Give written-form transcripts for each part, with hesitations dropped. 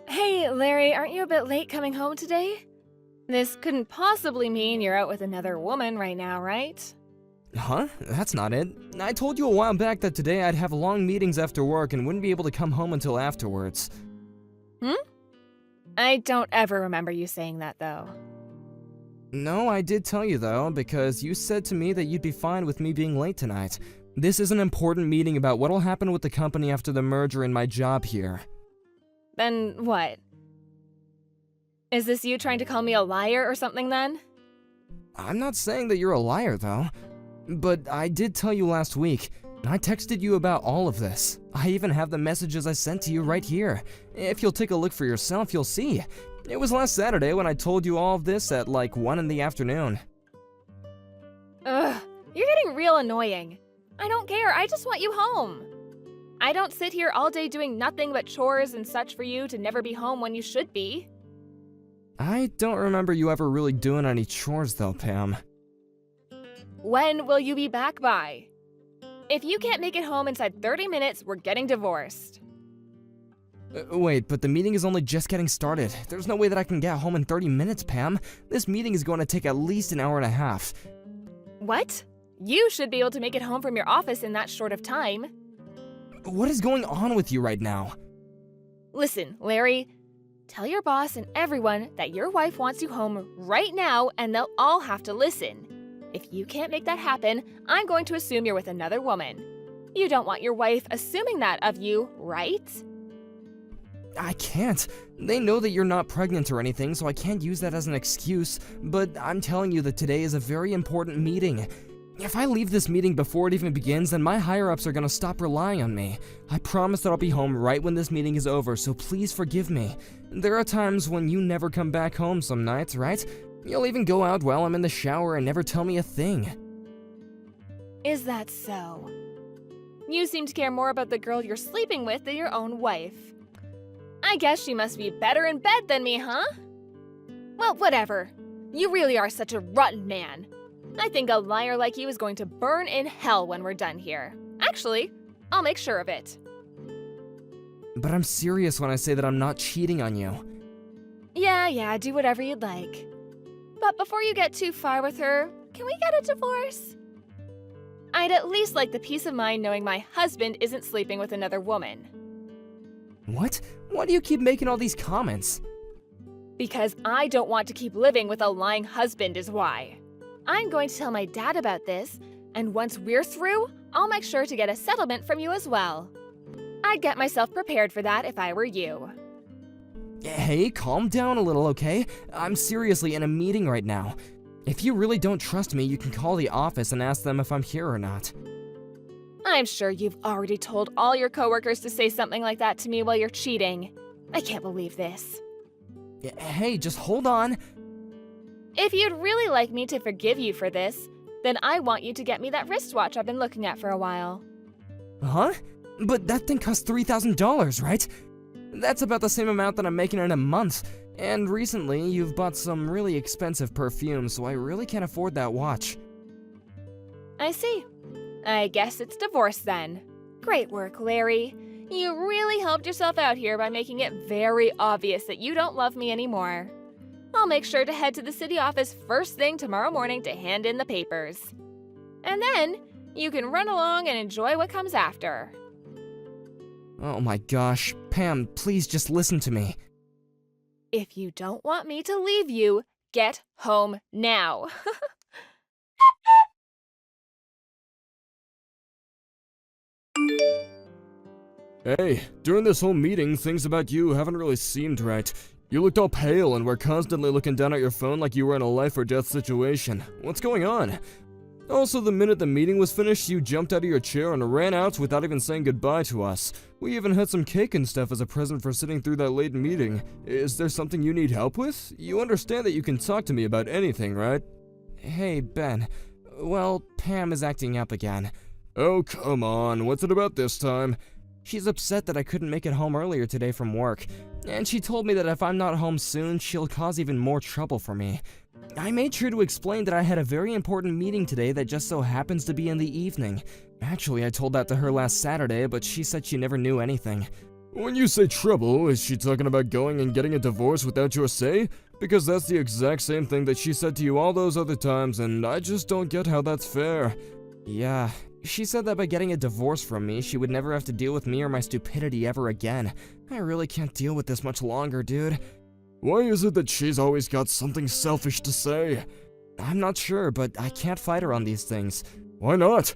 Hey, Larry, aren't you a bit late coming home today? This couldn't possibly mean you're out with another woman right now, right? Huh? That's not it. I told you a while back that today I'd have long meetings after work and wouldn't be able to come home until afterwards. I don't ever remember you saying that, though. No, I did tell you though, because you said to me that you'd be fine with me being late tonight. This is an important meeting about what'll happen with the company after the merger and my job here. Then what? Is this you trying to call me a liar or something then? I'm not saying that you're a liar though, but I did tell you last week. I texted you about all of this. I even have the messages I sent to you right here. If you'll take a look for yourself, you'll see. It was last Saturday when I told you all of this at like 1 in the afternoon. Ugh, you're getting real annoying. I don't care, I just want you home. I don't sit here all day doing nothing but chores and such for you to never be home when you should be. I don't remember you ever really doing any chores though, Pam. When will you be back by? If you can't make it home inside 30 minutes, we're getting divorced. Wait, but the meeting is only just getting started. There's no way that I can get home in 30 minutes, Pam. This meeting is going to take at least an hour and a half. What? You should be able to make it home from your office in that short of time. What is going on with you right now? Listen, Larry, tell your boss and everyone that your wife wants you home right now and they'll all have to listen. If you can't make that happen, I'm going to assume you're with another woman. You don't want your wife assuming that of you, right? I can't. They know that you're not pregnant or anything, so I can't use that as an excuse, but I'm telling you that today is a very important meeting. If I leave this meeting before it even begins, then my higher-ups are gonna stop relying on me. I promise that I'll be home right when this meeting is over, so please forgive me. There are times when you never come back home some nights, right? You'll even go out while I'm in the shower and never tell me a thing. Is that so? You seem to care more about the girl you're sleeping with than your own wife. I guess she must be better in bed than me, huh? Well, whatever. You really are such a rotten man. I think a liar like you is going to burn in hell when we're done here. Actually, I'll make sure of it. But I'm serious when I say that I'm not cheating on you. Yeah, do whatever you'd like. But before you get too far with her, can we get a divorce? I'd at least like the peace of mind knowing my husband isn't sleeping with another woman. What? Why do you keep making all these comments? Because I don't want to keep living with a lying husband is why. I'm going to tell my dad about this, and once we're through, I'll make sure to get a settlement from you as well. I'd get myself prepared for that if I were you. Hey, calm down a little, okay? I'm seriously in a meeting right now. If you really don't trust me, you can call the office and ask them if I'm here or not. I'm sure you've already told all your coworkers to say something like that to me while you're cheating. I can't believe this. Hey, just hold on. If you'd really like me to forgive you for this, then I want you to get me that wristwatch I've been looking at for a while. Huh? But that thing costs $3,000, right? That's about the same amount that I'm making in a month. And recently, you've bought some really expensive perfume, so I really can't afford that watch. I see. I guess it's divorce then. Great work, Larry. You really helped yourself out here by making it very obvious that you don't love me anymore. I'll make sure to head to the city office first thing tomorrow morning to hand in the papers. And then, you can run along and enjoy what comes after. Oh my gosh, Pam, please just listen to me. If you don't want me to leave you, get home now. Hey, during this whole meeting, things about you haven't really seemed right. You looked all pale and were constantly looking down at your phone like you were in a life or death situation. What's going on? Also, the minute the meeting was finished, you jumped out of your chair and ran out without even saying goodbye to us. We even had some cake and stuff as a present for sitting through that late meeting. Is there something you need help with? You understand that you can talk to me about anything, right? Hey, Ben. Well, Pam is acting up again. Oh, come on. What's it about this time? She's upset that I couldn't make it home earlier today from work, and she told me that if I'm not home soon, she'll cause even more trouble for me. I made sure to explain that I had a very important meeting today that just so happens to be in the evening. Actually, I told that to her last Saturday, but she said she never knew anything. When you say trouble, is she talking about going and getting a divorce without your say? Because that's the exact same thing that she said to you all those other times, and I just don't get how that's fair. Yeah, she said that by getting a divorce from me, she would never have to deal with me or my stupidity ever again. I really can't deal with this much longer, dude. Why is it that she's always got something selfish to say? I'm not sure, but I can't fight her on these things. Why not?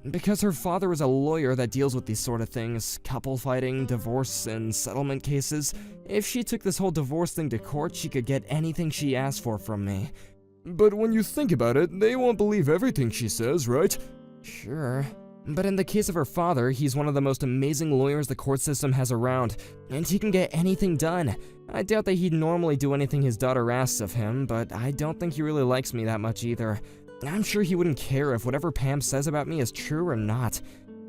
Because her father is a lawyer that deals with these sort of things, couple fighting, divorce, and settlement cases. If she took this whole divorce thing to court, she could get anything she asked for from me. But when you think about it, they won't believe everything she says, right? Sure. But in the case of her father, he's one of the most amazing lawyers the court system has around, and he can get anything done. I doubt that he'd normally do anything his daughter asks of him, but I don't think he really likes me that much either. I'm sure he wouldn't care if whatever Pam says about me is true or not.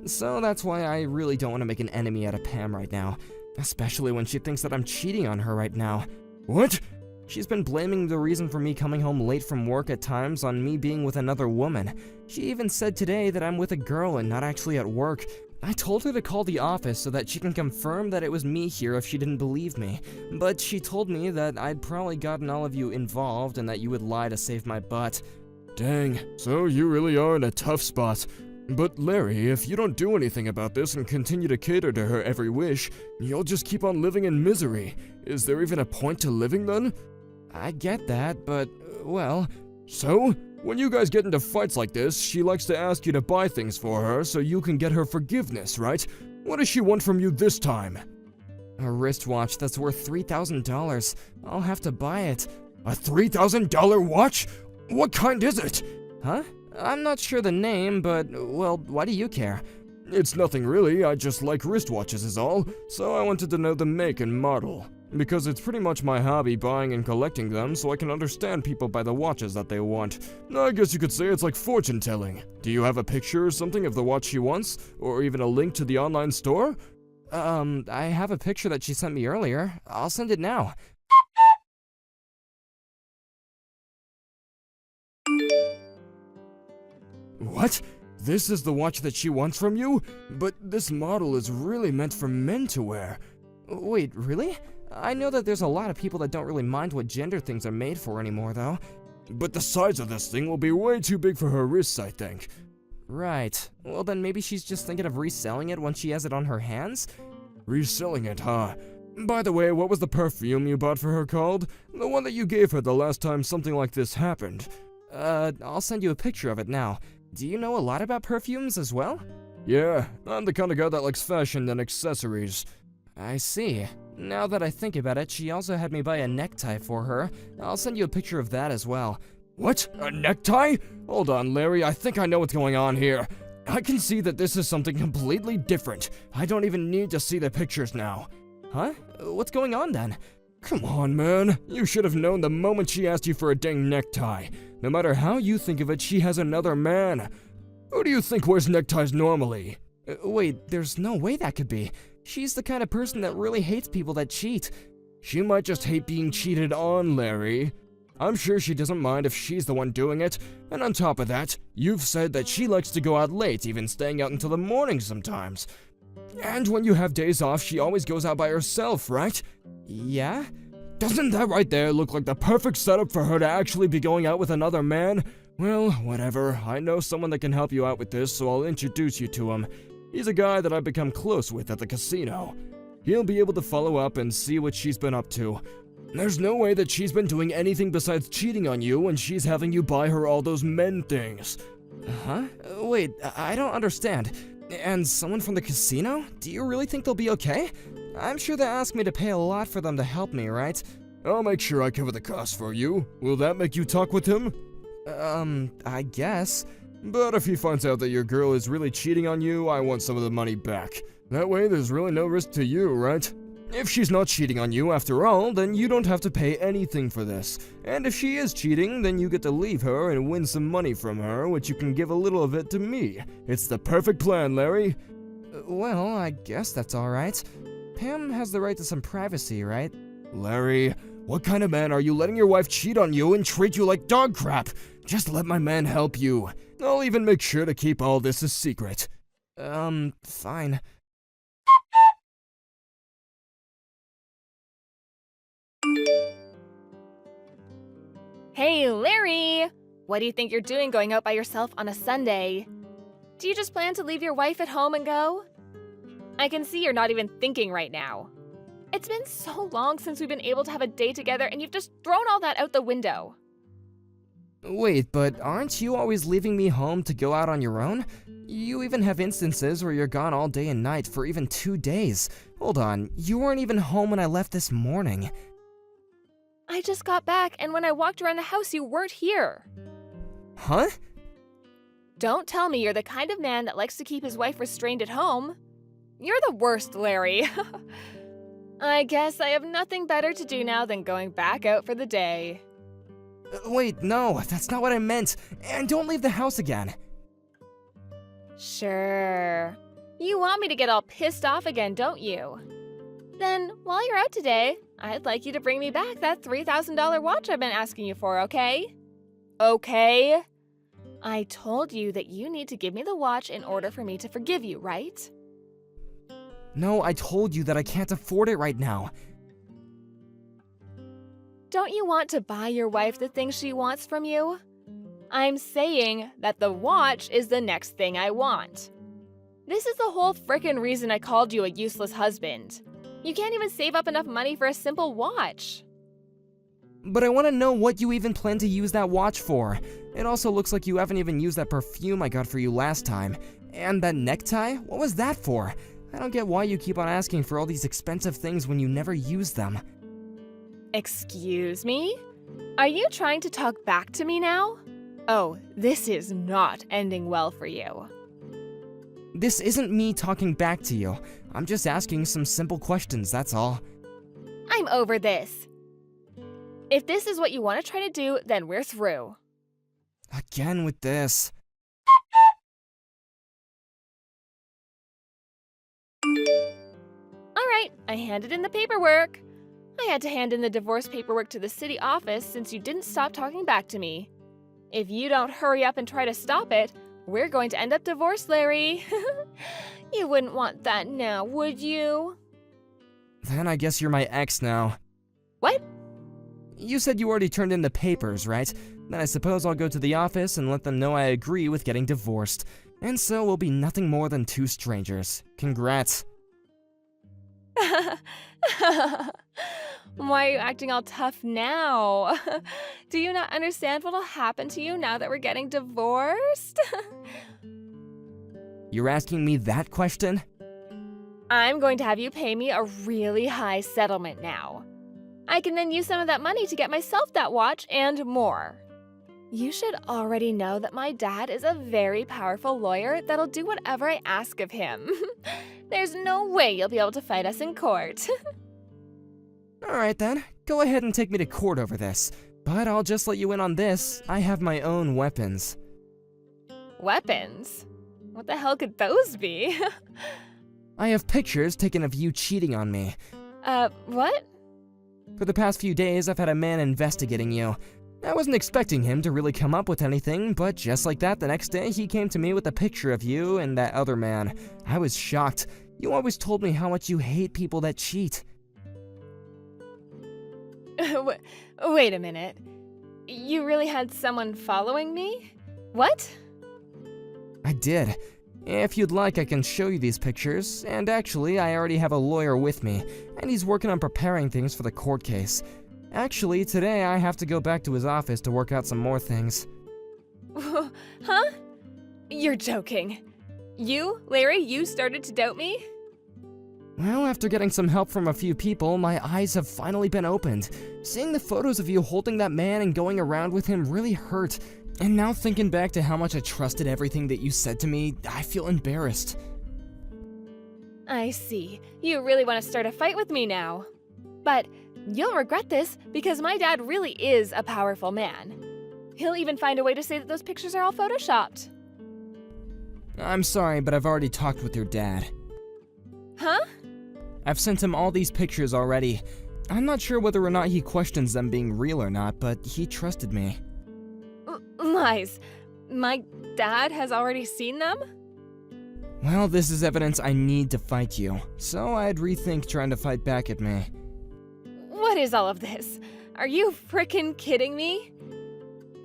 So that's why I really don't want to make an enemy out of Pam right now. Especially when she thinks that I'm cheating on her right now. What? She's been blaming the reason for me coming home late from work at times on me being with another woman. She even said today that I'm with a girl and not actually at work. I told her to call the office so that she can confirm that it was me here if she didn't believe me. But she told me that I'd probably gotten all of you involved and that you would lie to save my butt. Dang, so you really are in a tough spot. But Larry, if you don't do anything about this and continue to cater to her every wish, you'll just keep on living in misery. Is there even a point to living then? I get that, but, well... So? When you guys get into fights like this, she likes to ask you to buy things for her so you can get her forgiveness, right? What does she want from you this time? A wristwatch that's worth $3,000. I'll have to buy it. A $3,000 watch? What kind is it? Huh? I'm not sure the name, but, well, why do you care? It's nothing really, I just like wristwatches is all, so I wanted to know the make and model. Because it's pretty much my hobby buying and collecting them, so I can understand people by the watches that they want. I guess you could say it's like fortune telling. Do you have a picture or something of the watch she wants? Or even a link to the online store? I have a picture that she sent me earlier. I'll send it now. What? This is the watch that she wants from you? But this model is really meant for men to wear. Wait, really? I know that there's a lot of people that don't really mind what gender things are made for anymore, though. But the size of this thing will be way too big for her wrists, I think. Right. Well, then maybe she's just thinking of reselling it once she has it on her hands? Reselling it, huh? By the way, what was the perfume you bought for her called? The one that you gave her the last time something like this happened. I'll send you a picture of it now. Do you know a lot about perfumes as well? Yeah, I'm the kind of guy that likes fashion and accessories. I see. Now that I think about it, she also had me buy a necktie for her. I'll send you a picture of that as well. What? A necktie? Hold on, Larry, I think I know what's going on here. I can see that this is something completely different. I don't even need to see the pictures now. Huh? What's going on then? Come on, man. You should have known the moment she asked you for a dang necktie. No matter how you think of it, she has another man. Who do you think wears neckties normally? Wait, there's no way that could be. She's the kind of person that really hates people that cheat. She might just hate being cheated on, Larry. I'm sure she doesn't mind if she's the one doing it. And on top of that, you've said that she likes to go out late, even staying out until the morning sometimes. And when you have days off, she always goes out by herself, right? Yeah? Doesn't that right there look like the perfect setup for her to actually be going out with another man? Well, whatever. I know someone that can help you out with this, so I'll introduce you to him. He's a guy that I've become close with at the casino. He'll be able to follow up and see what she's been up to. There's no way that she's been doing anything besides cheating on you when she's having you buy her all those men things. Huh? Wait, I don't understand. And someone from the casino? Do you really think they'll be okay? I'm sure they asked me to pay a lot for them to help me, right? I'll make sure I cover the cost for you. Will that make you talk with him? I guess. But if he finds out that your girl is really cheating on you, I want some of the money back. That way there's really no risk to you, right? If she's not cheating on you after all, then you don't have to pay anything for this. And if she is cheating, then you get to leave her and win some money from her, which you can give a little of it to me. It's the perfect plan, Larry. Well, I guess that's alright. Pam has the right to some privacy, right? Larry, what kind of man are you letting your wife cheat on you and treat you like dog crap? Just let my man help you. I'll even make sure to keep all this a secret. Fine. Hey, Larry! What do you think you're doing going out by yourself on a Sunday? Do you just plan to leave your wife at home and go? I can see you're not even thinking right now. It's been so long since we've been able to have a day together and you've just thrown all that out the window. Wait, but aren't you always leaving me home to go out on your own? You even have instances where you're gone all day and night for even 2 days. Hold on, you weren't even home when I left this morning. I just got back, and when I walked around the house, you weren't here. Huh? Don't tell me you're the kind of man that likes to keep his wife restrained at home. You're the worst, Larry. I guess I have nothing better to do now than going back out for the day. Wait, no, that's not what I meant. And don't leave the house again. Sure. You want me to get all pissed off again, don't you? Then, while you're out today, I'd like you to bring me back that $3,000 watch I've been asking you for, okay? Okay? I told you that you need to give me the watch in order for me to forgive you, right? No, I told you that I can't afford it right now. Don't you want to buy your wife the things she wants from you? I'm saying that the watch is the next thing I want. This is the whole frickin' reason I called you a useless husband. You can't even save up enough money for a simple watch. But I want to know what you even plan to use that watch for. It also looks like you haven't even used that perfume I got for you last time. And that necktie? What was that for? I don't get why you keep on asking for all these expensive things when you never use them. Excuse me? Are you trying to talk back to me now? Oh, this is not ending well for you. This isn't me talking back to you. I'm just asking some simple questions, that's all. I'm over this. If this is what you want to try to do, then we're through. Again with this. Alright, I handed in the paperwork. I had to hand in the divorce paperwork to the city office since you didn't stop talking back to me. If you don't hurry up and try to stop it, we're going to end up divorced, Larry. You wouldn't want that now, would you? Then I guess you're my ex now. What? You said you already turned in the papers, right? Then I suppose I'll go to the office and let them know I agree with getting divorced. And so we'll be nothing more than 2 strangers. Congrats. Why are you acting all tough now? Do you not understand what'll happen to you now that we're getting divorced? You're asking me that question? I'm going to have you pay me a really high settlement now. I can then use some of that money to get myself that watch and more. You should already know that my dad is a very powerful lawyer that'll do whatever I ask of him. There's no way you'll be able to fight us in court. Alright then, go ahead and take me to court over this. But I'll just let you in on this, I have my own weapons. Weapons? What the hell could those be? I have pictures taken of you cheating on me. What? For the past few days, I've had a man investigating you. I wasn't expecting him to really come up with anything, but just like that, the next day he came to me with a picture of you and that other man. I was shocked. You always told me how much you hate people that cheat. Wait a minute. You really had someone following me? What? I did. If you'd like, I can show you these pictures, and actually, I already have a lawyer with me, and he's working on preparing things for the court case. Actually, today I have to go back to his office to work out some more things. Huh? You're joking. You, Larry, you started to doubt me? Well, after getting some help from a few people, my eyes have finally been opened. Seeing the photos of you holding that man and going around with him really hurt. And now thinking back to how much I trusted everything that you said to me, I feel embarrassed. I see. You really want to start a fight with me now. But you'll regret this because my dad really is a powerful man. He'll even find a way to say that those pictures are all photoshopped. I'm sorry, but I've already talked with your dad. Huh? I've sent him all these pictures already. I'm not sure whether or not he questions them being real or not, but he trusted me. Lies. My dad has already seen them? Well, this is evidence I need to fight you, so I'd rethink trying to fight back at me. What is all of this? Are you frickin' kidding me?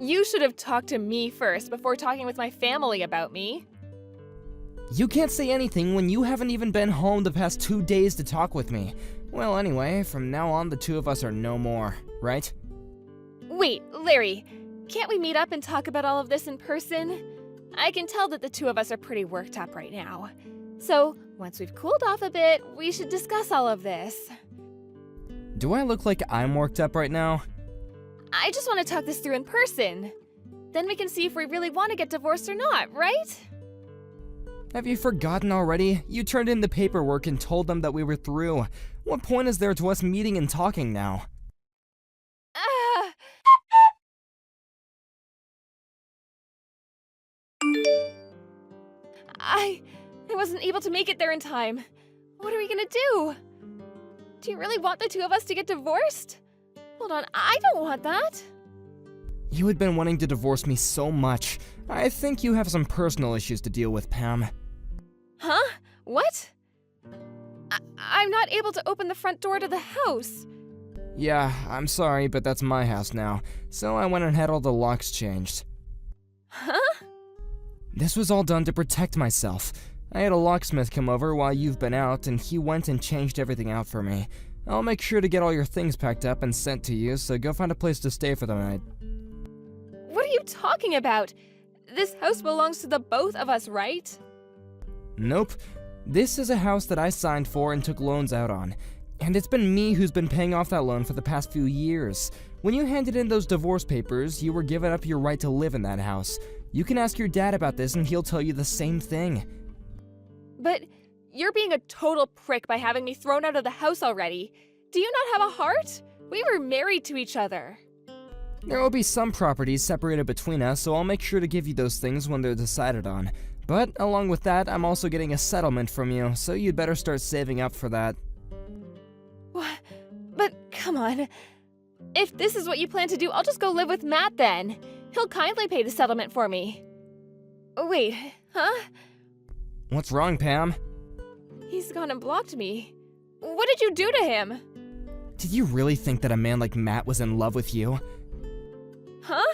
You should have talked to me first before talking with my family about me. You can't say anything when you haven't even been home the past 2 days to talk with me. Well, anyway, from now on, the two of us are no more, right? Wait, Larry, can't we meet up and talk about all of this in person? I can tell that the two of us are pretty worked up right now. So, once we've cooled off a bit, we should discuss all of this. Do I look like I'm worked up right now? I just want to talk this through in person. Then we can see if we really want to get divorced or not, right? Have you forgotten already? You turned in the paperwork and told them that we were through. What point is there to us meeting and talking now? I wasn't able to make it there in time. What are we gonna do? Do you really want the two of us to get divorced? Hold on, I don't want that. You had been wanting to divorce me so much. I think you have some personal issues to deal with, Pam. Huh? What? I'm not able to open the front door to the house. Yeah, I'm sorry, but that's my house now, so I went and had all the locks changed. Huh? This was all done to protect myself. I had a locksmith come over while you've been out, and he went and changed everything out for me. I'll make sure to get all your things packed up and sent to you, so go find a place to stay for the night. What are you talking about? This house belongs to the both of us, right? Nope. This is a house that I signed for and took loans out on. And it's been me who's been paying off that loan for the past few years. When you handed in those divorce papers, you were giving up your right to live in that house. You can ask your dad about this and he'll tell you the same thing. But you're being a total prick by having me thrown out of the house already. Do you not have a heart? We were married to each other. There will be some properties separated between us, so I'll make sure to give you those things when they're decided on. But along with that, I'm also getting a settlement from you, so you'd better start saving up for that. What? But come on. If this is what you plan to do, I'll just go live with Matt then. He'll kindly pay the settlement for me. Wait, huh? What's wrong, Pam? He's gone and blocked me. What did you do to him? Did you really think that a man like Matt was in love with you? Huh?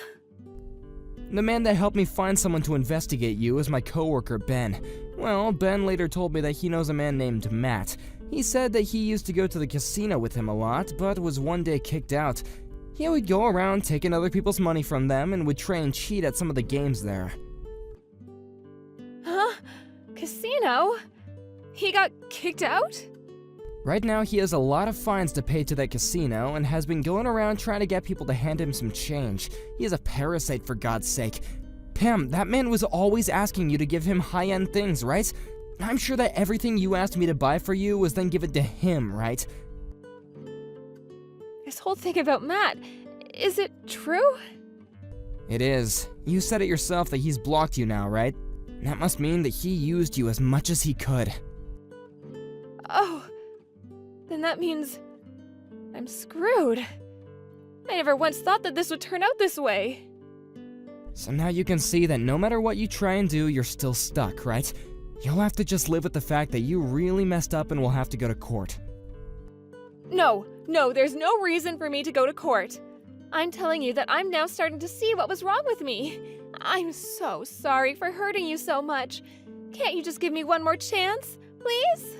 The man that helped me find someone to investigate you is my coworker, Ben. Well, Ben later told me that he knows a man named Matt. He said that he used to go to the casino with him a lot, but was one day kicked out. He would go around taking other people's money from them and would try and cheat at some of the games there. Huh? Casino? He got kicked out? Right now, he has a lot of fines to pay to that casino and has been going around trying to get people to hand him some change. He is a parasite, for God's sake. Pam, that man was always asking you to give him high-end things, right? I'm sure that everything you asked me to buy for you was then given to him, right? This whole thing about Matt, is it true? It is. You said it yourself that he's blocked you now, right? That must mean that he used you as much as he could. Oh, then that means I'm screwed. I never once thought that this would turn out this way. So now you can see that no matter what you try and do, you're still stuck, right? You'll have to just live with the fact that you really messed up and will have to go to court. No, there's no reason for me to go to court. I'm telling you that I'm now starting to see what was wrong with me. I'm so sorry for hurting you so much. Can't you just give me one more chance, please?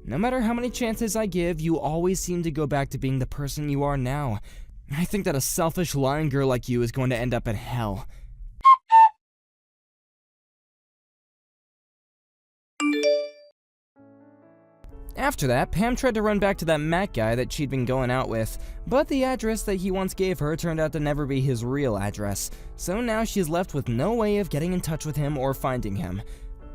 No matter how many chances I give, you always seem to go back to being the person you are now. I think that a selfish, lying girl like you is going to end up in hell. After that, Pam tried to run back to that Matt guy that she'd been going out with, but the address that he once gave her turned out to never be his real address, so now she's left with no way of getting in touch with him or finding him.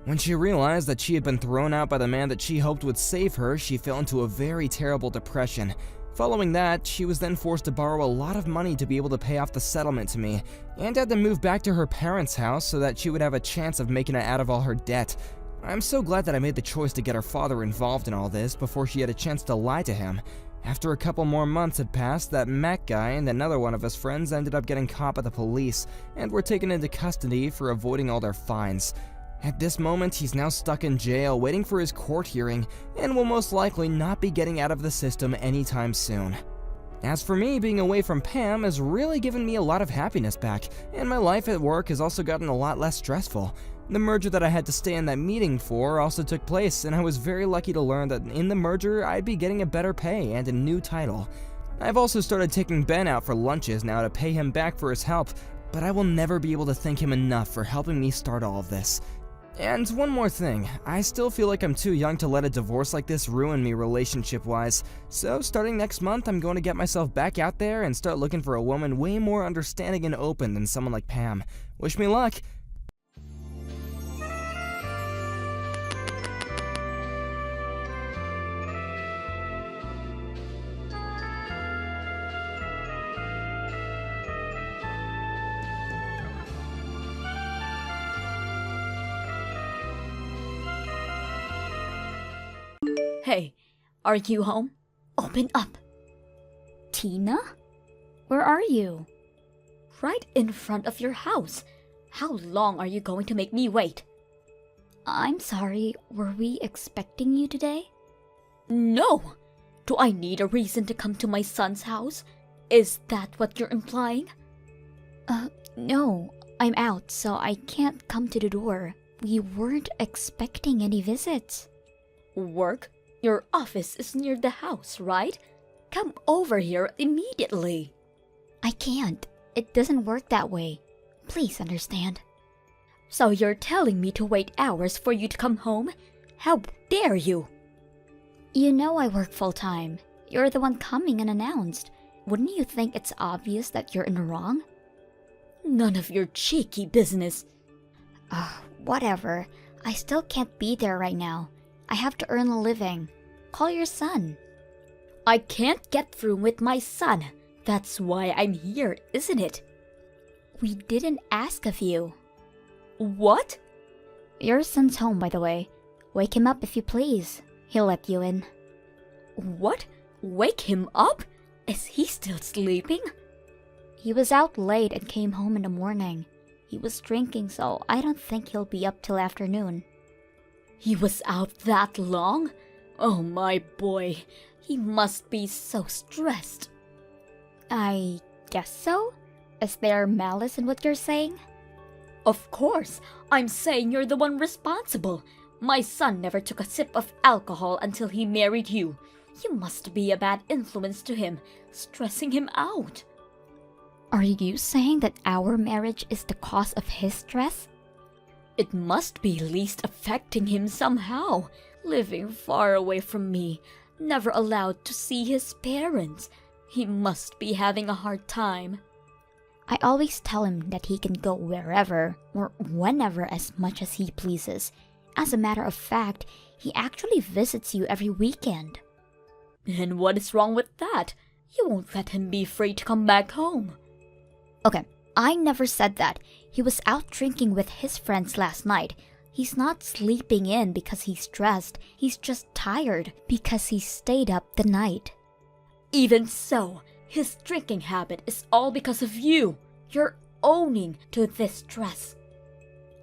When she realized that she had been thrown out by the man that she hoped would save her, she fell into a very terrible depression. Following that, she was then forced to borrow a lot of money to be able to pay off the settlement to me, and had to move back to her parents' house so that she would have a chance of making it out of all her debt. I'm so glad that I made the choice to get her father involved in all this before she had a chance to lie to him. After a couple more months had passed, that Matt guy and another one of his friends ended up getting caught by the police and were taken into custody for avoiding all their fines. At this moment, he's now stuck in jail waiting for his court hearing and will most likely not be getting out of the system anytime soon. As for me, being away from Pam has really given me a lot of happiness back, and my life at work has also gotten a lot less stressful. The merger that I had to stay in that meeting for also took place, and I was very lucky to learn that in the merger I'd be getting a better pay and a new title. I've also started taking Ben out for lunches now to pay him back for his help, but I will never be able to thank him enough for helping me start all of this. And one more thing, I still feel like I'm too young to let a divorce like this ruin me relationship-wise, so starting next month I'm going to get myself back out there and start looking for a woman way more understanding and open than someone like Pam. Wish me luck! Hey, are you home? Open up. Tina? Where are you? Right in front of your house. How long are you going to make me wait? I'm sorry, were we expecting you today? No! Do I need a reason to come to my son's house? Is that what you're implying? No. I'm out, so I can't come to the door. We weren't expecting any visits. Work? Your office is near the house, right? Come over here immediately. I can't. It doesn't work that way. Please understand. So you're telling me to wait hours for you to come home? How dare you? You know I work full-time. You're the one coming unannounced. Wouldn't you think it's obvious that you're in the wrong? None of your cheeky business. Whatever. I still can't be there right now. I have to earn a living. Call your son. I can't get through with my son. That's why I'm here, isn't it? We didn't ask of you. What? Your son's home, by the way. Wake him up if you please. He'll let you in. What? Wake him up? Is he still sleeping? He was out late and came home in the morning. He was drinking, so I don't think he'll be up till afternoon. He was out that long? Oh my boy, he must be so stressed. I guess so? Is there malice in what you're saying? Of course, I'm saying you're the one responsible. My son never took a sip of alcohol until he married you. You must be a bad influence to him, stressing him out. Are you saying that our marriage is the cause of his stress? It must be least affecting him somehow, living far away from me, never allowed to see his parents. He must be having a hard time. I always tell him that he can go wherever or whenever as much as he pleases. As a matter of fact, he actually visits you every weekend. And what is wrong with that? You won't let him be free to come back home. Okay, I never said that. He was out drinking with his friends last night. He's not sleeping in because he's stressed. He's just tired because he stayed up the night. Even so, his drinking habit is all because of you. You're owning to this stress.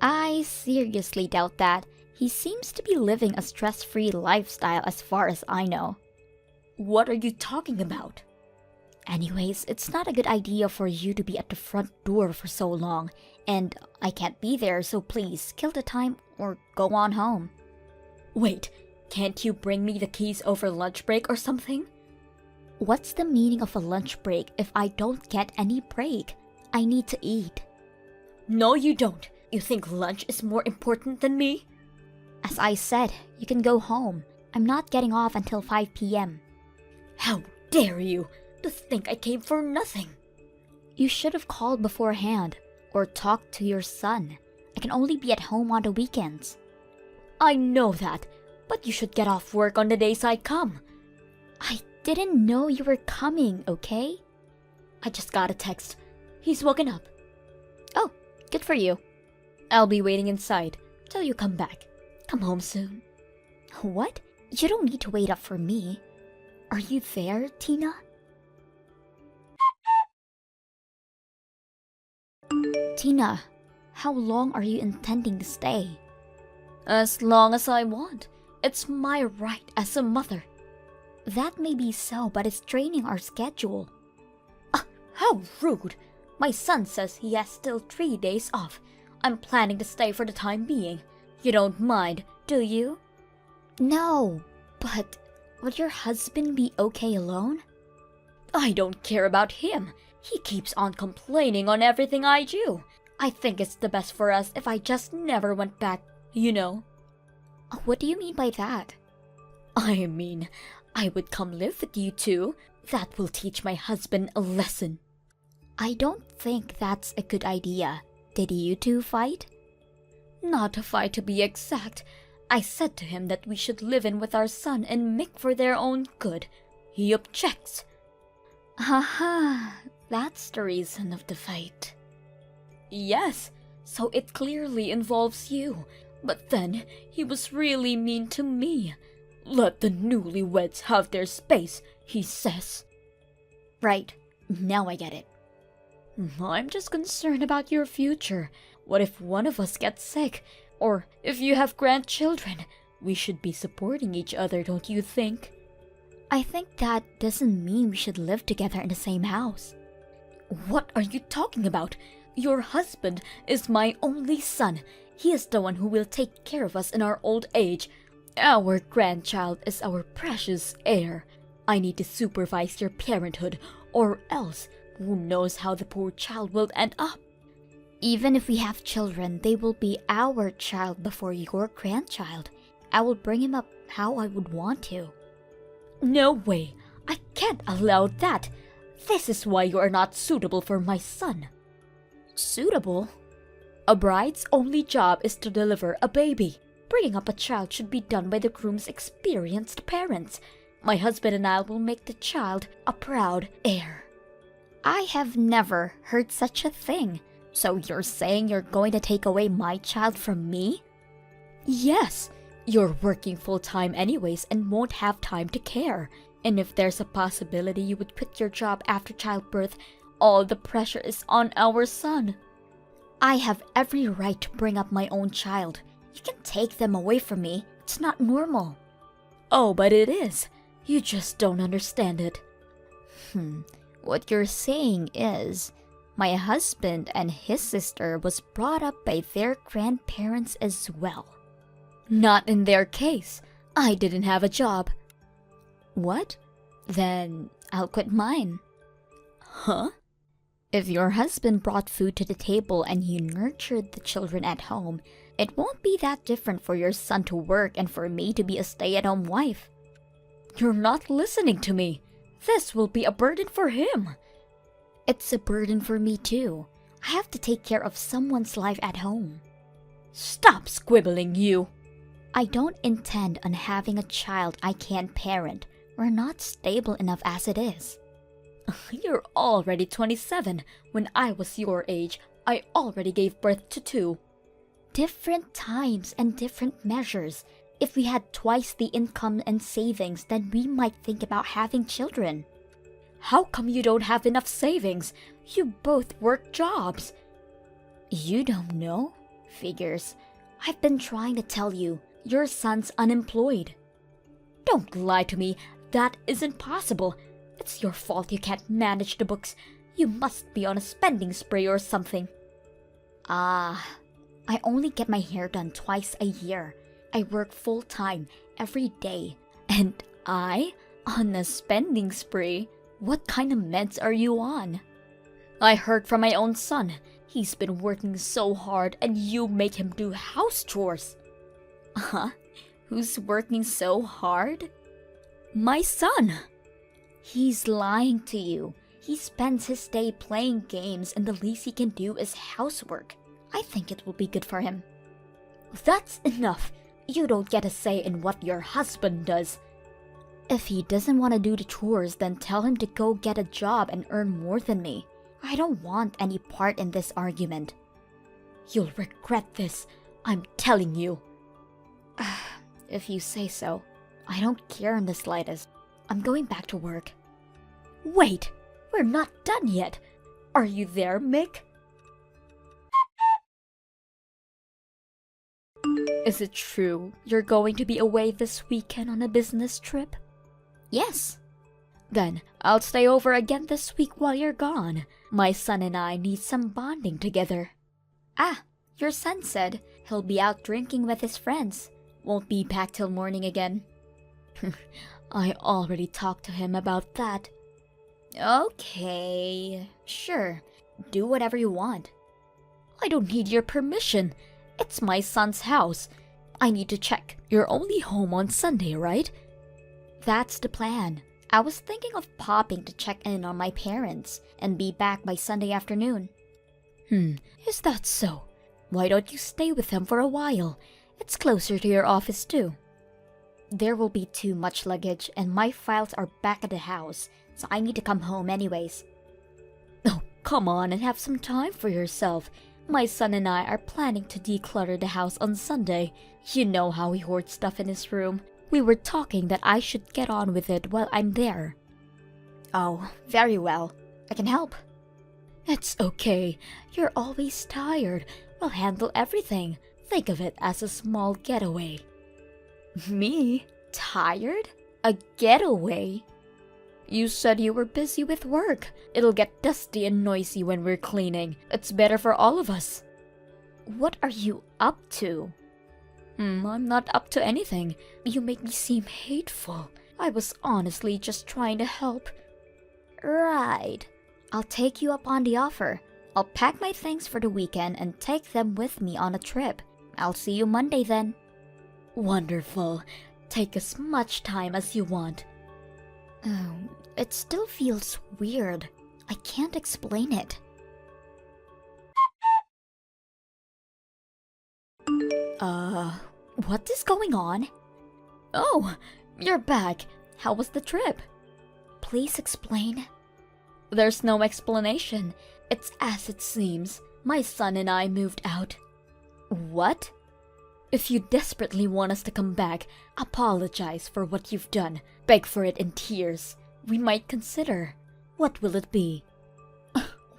I seriously doubt that. He seems to be living a stress-free lifestyle as far as I know. What are you talking about? Anyways, it's not a good idea for you to be at the front door for so long, and I can't be there, so please kill the time or go on home. Wait, can't you bring me the keys over lunch break or something? What's the meaning of a lunch break if I don't get any break? I need to eat. No, you don't. You think lunch is more important than me? As I said, you can go home. I'm not getting off until 5 p.m. How dare you! To think I came for nothing. You should have called beforehand or talked to your son. I can only be at home on the weekends. I know that, but you should get off work on the days I come. I didn't know you were coming, okay? I just got a text. He's woken up. Oh, good for you. I'll be waiting inside till you come back. Come home soon. What? You don't need to wait up for me. Are you there, Tina? Tina, how long are you intending to stay? As long as I want. It's my right as a mother. That may be so, but it's draining our schedule. How rude! My son says he has still 3 days off. I'm planning to stay for the time being. You don't mind, do you? No, but would your husband be okay alone? I don't care about him. He keeps on complaining on everything I do. I think it's the best for us if I just never went back, you know. What do you mean by that? I mean, I would come live with you two. That will teach my husband a lesson. I don't think that's a good idea. Did you two fight? Not a fight to be exact. I said to him that we should live in with our son and make for their own good. He objects. Haha, that's the reason of the fight. Yes, so it clearly involves you. But then, he was really mean to me. Let the newlyweds have their space, he says. Right, now I get it. I'm just concerned about your future. What if one of us gets sick? Or if you have grandchildren? We should be supporting each other, don't you think? I think that doesn't mean we should live together in the same house. What are you talking about? Your husband is my only son. He is the one who will take care of us in our old age. Our grandchild is our precious heir. I need to supervise your parenthood, or else who knows how the poor child will end up. Even if we have children, they will be our child before your grandchild. I will bring him up how I would want to. No way! I can't allow that! This is why you are not suitable for my son. Suitable? A bride's only job is to deliver a baby. Bringing up a child should be done by the groom's experienced parents. My husband and I will make the child a proud heir. I have never heard such a thing. So you're saying you're going to take away my child from me? Yes. You're working full-time anyways and won't have time to care. And if there's a possibility you would quit your job after childbirth, all the pressure is on our son. I have every right to bring up my own child. You can take them away from me. It's not normal. Oh, but it is. You just don't understand it. What you're saying is, my husband and his sister was brought up by their grandparents as well. Not in their case. I didn't have a job. What? Then I'll quit mine. Huh? If your husband brought food to the table and you nurtured the children at home, it won't be that different for your son to work and for me to be a stay-at-home wife. You're not listening to me. This will be a burden for him. It's a burden for me too. I have to take care of someone's life at home. Stop squibbling, you. I don't intend on having a child I can't parent. We're not stable enough as it is. You're already 27. When I was your age, I already gave birth to 2. Different times and different measures. If we had twice the income and savings, then we might think about having children. How come you don't have enough savings? You both work jobs. You don't know? Figures. I've been trying to tell you, your son's unemployed. Don't lie to me. That isn't possible. It's your fault you can't manage the books. You must be on a spending spree or something. I only get my hair done twice a year. I work full-time every day. And I? On a spending spree? What kind of meds are you on? I heard from my own son. He's been working so hard and you make him do house chores. Huh? Who's working so hard? My son. He's lying to you. He spends his day playing games and the least he can do is housework. I think it will be good for him. That's enough. You don't get a say in what your husband does. If he doesn't want to do the chores, then tell him to go get a job and earn more than me. I don't want any part in this argument. You'll regret this. I'm telling you. If you say so. I don't care in the slightest. I'm going back to work. Wait! We're not done yet. Are you there, Mick? Is it true you're going to be away this weekend on a business trip? Yes. Then I'll stay over again this week while you're gone. My son and I need some bonding together. Ah, your son said he'll be out drinking with his friends. Won't be back till morning again. I already talked to him about that. Okay, sure. Do whatever you want. I don't need your permission. It's my son's house. I need to check. You're only home on Sunday, right? That's the plan. I was thinking of popping to check in on my parents and be back by Sunday afternoon. Is that so? Why don't you stay with them for a while? It's closer to your office too. There will be too much luggage and my files are back at the house, so I need to come home anyways. Oh, come on and have some time for yourself. My son and I are planning to declutter the house on Sunday. You know how he hoards stuff in his room. We were talking that I should get on with it while I'm there. Oh, very well. I can help. It's okay. You're always tired. We'll handle everything. Think of it as a small getaway. Me? Tired? A getaway? You said you were busy with work. It'll get dusty and noisy when we're cleaning. It's better for all of us. What are you up to? I'm not up to anything. You make me seem hateful. I was honestly just trying to help. Right. I'll take you up on the offer. I'll pack my things for the weekend and take them with me on a trip. I'll see you Monday then. Wonderful. Take as much time as you want. Oh, it still feels weird. I can't explain it. What is going on? Oh, you're back. How was the trip? Please explain. There's no explanation. It's as it seems. My son and I moved out. What? If you desperately want us to come back, apologize for what you've done. Beg for it in tears. We might consider. What will it be?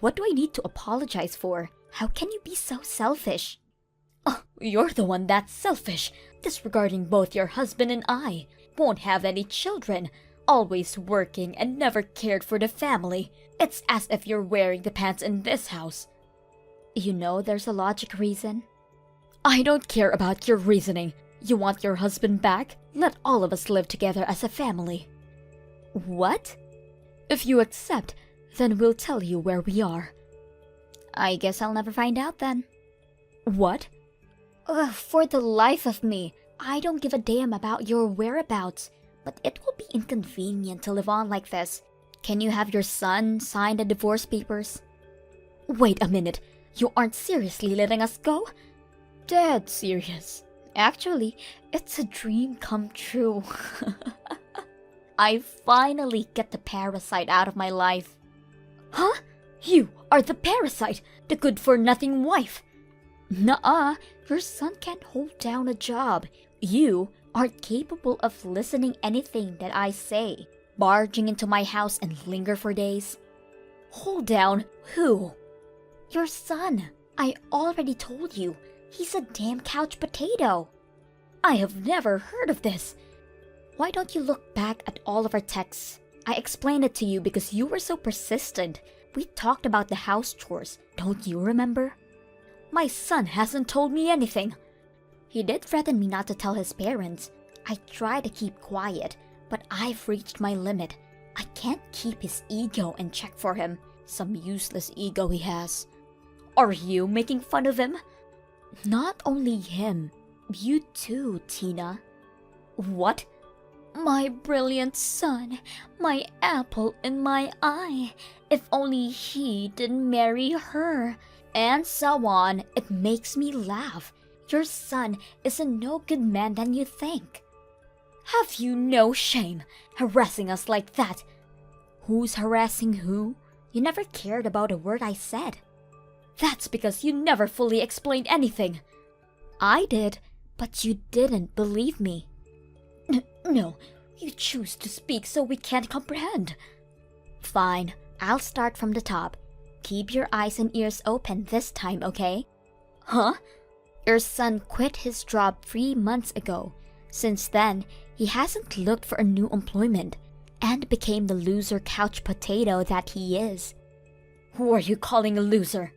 What do I need to apologize for? How can you be so selfish? You're the one that's selfish, disregarding both your husband and I. Won't have any children. Always working and never cared for the family. It's as if you're wearing the pants in this house. You know there's a logic reason. I don't care about your reasoning. You want your husband back? Let all of us live together as a family. What? If you accept, then we'll tell you where we are. I guess I'll never find out then. What? For the life of me, I don't give a damn about your whereabouts. But it will be inconvenient to live on like this. Can you have your son sign the divorce papers? Wait a minute. You aren't seriously letting us go? Dead serious. Actually, it's a dream come true. I finally get the parasite out of my life. Huh? You are the parasite, the good-for-nothing wife. Nuh-uh, your son can't hold down a job. You aren't capable of listening anything that I say. Barging into my house and linger for days. Hold down. Who? Your son. I already told you. He's a damn couch potato. I have never heard of this. Why don't you look back at all of our texts? I explained it to you because you were so persistent. We talked about the house chores. Don't you remember? My son hasn't told me anything. He did threaten me not to tell his parents. I try to keep quiet, but I've reached my limit. I can't keep his ego in check for him. Some useless ego he has. Are you making fun of him? Not only him. You too, Tina. What? My brilliant son, my apple in my eye. If only he didn't marry her. And so on. It makes me laugh. Your son is a no good man than you think. Have you no shame, harassing us like that? Who's harassing who? You never cared about a word I said. That's because you never fully explained anything. I did, but you didn't believe me. No, you choose to speak so we can't comprehend. Fine, I'll start from the top. Keep your eyes and ears open this time, okay? Huh? Your son quit his job 3 months ago. Since then, he hasn't looked for a new employment. and became the loser couch potato that he is. Who are you calling a loser?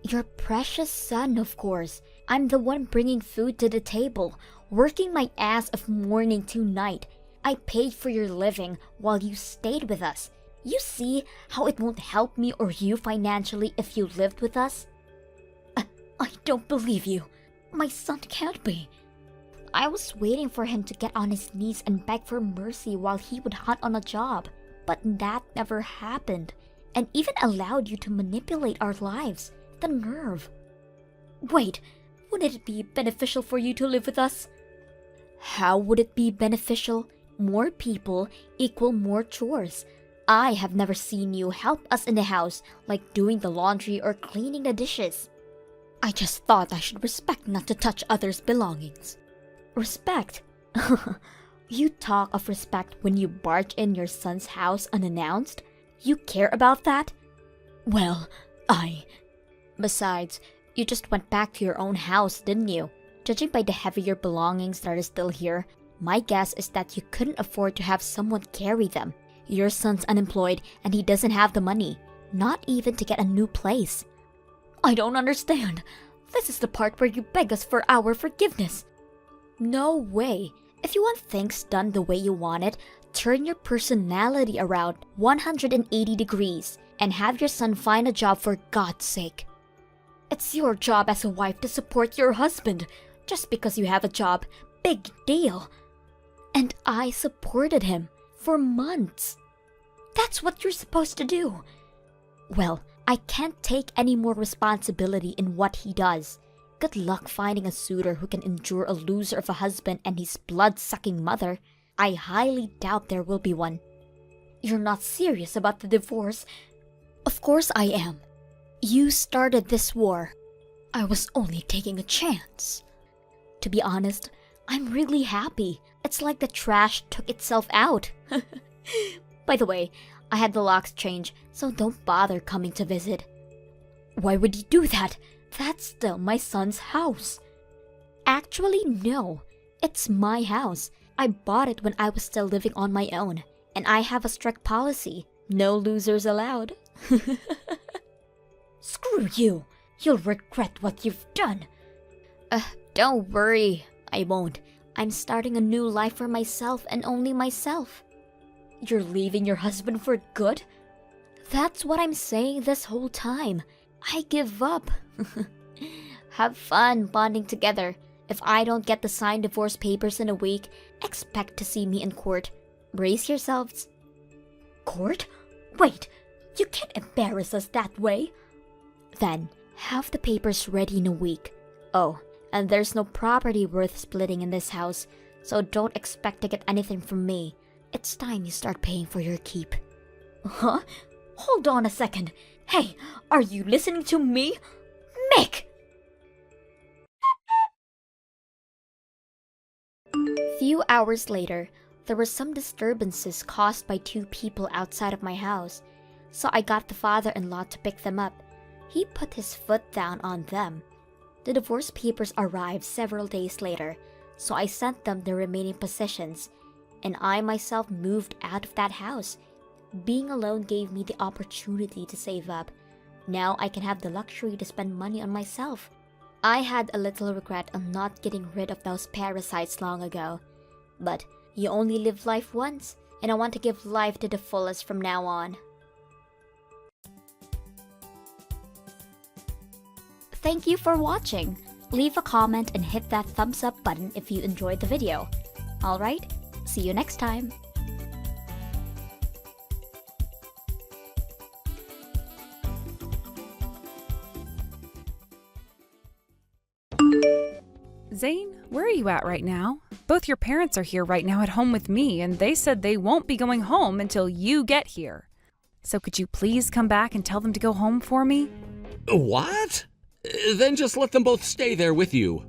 Your precious son, of course. I'm the one bringing food to the table, working my ass off morning to night. I paid for your living while you stayed with us. You see how it won't help me or you financially if you lived with us? I don't believe you. My son can't be. I was waiting for him to get on his knees and beg for mercy while he would hunt on a job. But that never happened, and even allowed you to manipulate our lives. The nerve. Wait, wouldn't it be beneficial for you to live with us? How would it be beneficial? More people equal more chores. I have never seen you help us in the house, like doing the laundry or cleaning the dishes. I just thought I should respect not to touch others' belongings. Respect? You talk of respect when you barge in your son's house unannounced? You care about that? Well, Besides, you just went back to your own house, didn't you? Judging by the heavier belongings that are still here, my guess is that you couldn't afford to have someone carry them. Your son's unemployed and he doesn't have the money, not even to get a new place. I don't understand. This is the part where you beg us for our forgiveness. No way. If you want things done the way you want it, turn your personality around 180 degrees and have your son find a job for God's sake. It's your job as a wife to support your husband. Just because you have a job, big deal. And I supported him for months. That's what you're supposed to do. Well, I can't take any more responsibility in what he does. Good luck finding a suitor who can endure a loser of a husband and his blood-sucking mother. I highly doubt there will be one. You're not serious about the divorce? Of course I am. You started this war. I was only taking a chance. To be honest, I'm really happy. It's like the trash took itself out. By the way, I had the locks changed, so don't bother coming to visit. Why would you do that? That's still my son's house. Actually, no. It's my house. I bought it when I was still living on my own, and I have a strict policy. No losers allowed. Screw you. You'll regret what you've done. Don't worry. I won't. I'm starting a new life for myself and only myself. You're leaving your husband for good? That's what I'm saying this whole time. I give up. Have fun bonding together. If I don't get the signed divorce papers in a week, expect to see me in court. Brace yourselves. Court? Wait, you can't embarrass us that way. Then, have the papers ready in a week. Oh, and there's no property worth splitting in this house, so don't expect to get anything from me. It's time you start paying for your keep. Huh? Hold on a second. Hey, are you listening to me? Mick! Few hours later, there were some disturbances caused by two people outside of my house, so I got the father-in-law to pick them up. He put his foot down on them. The divorce papers arrived several days later, so I sent them the remaining possessions, and I myself moved out of that house. Being alone gave me the opportunity to save up. Now I can have the luxury to spend money on myself. I had a little regret on not getting rid of those parasites long ago. But you only live life once, and I want to give life to the fullest from now on. Thank you for watching. Leave a comment and hit that thumbs up button if you enjoyed the video. Alright, see you next time. Zane, where are you at right now? Both your parents are here right now at home with me, and they said they won't be going home until you get here. So could you please come back and tell them to go home for me? What? Then just let them both stay there with you.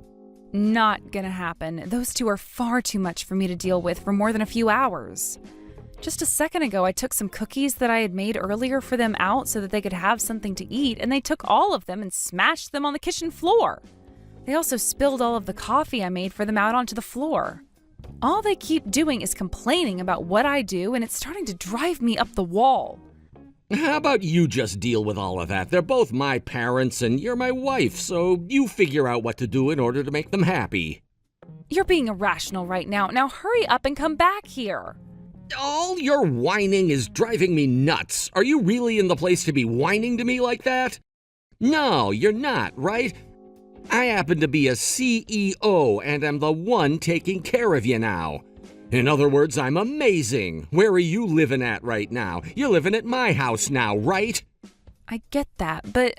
Not gonna happen. Those two are far too much for me to deal with for more than a few hours. Just a second ago, I took some cookies that I had made earlier for them out so that they could have something to eat, and they took all of them and smashed them on the kitchen floor. They also spilled all of the coffee I made for them out onto the floor. All they keep doing is complaining about what I do, and it's starting to drive me up the wall. How about you just deal with all of that? They're both my parents and you're my wife, so you figure out what to do in order to make them happy. You're being irrational right now. Now hurry up and come back here. All your whining is driving me nuts. Are you really in the place to be whining to me like that? No, you're not, right? I happen to be a CEO and am the one taking care of you now. In other words, I'm amazing. Where are you living at right now? You're living at my house now, right? I get that, but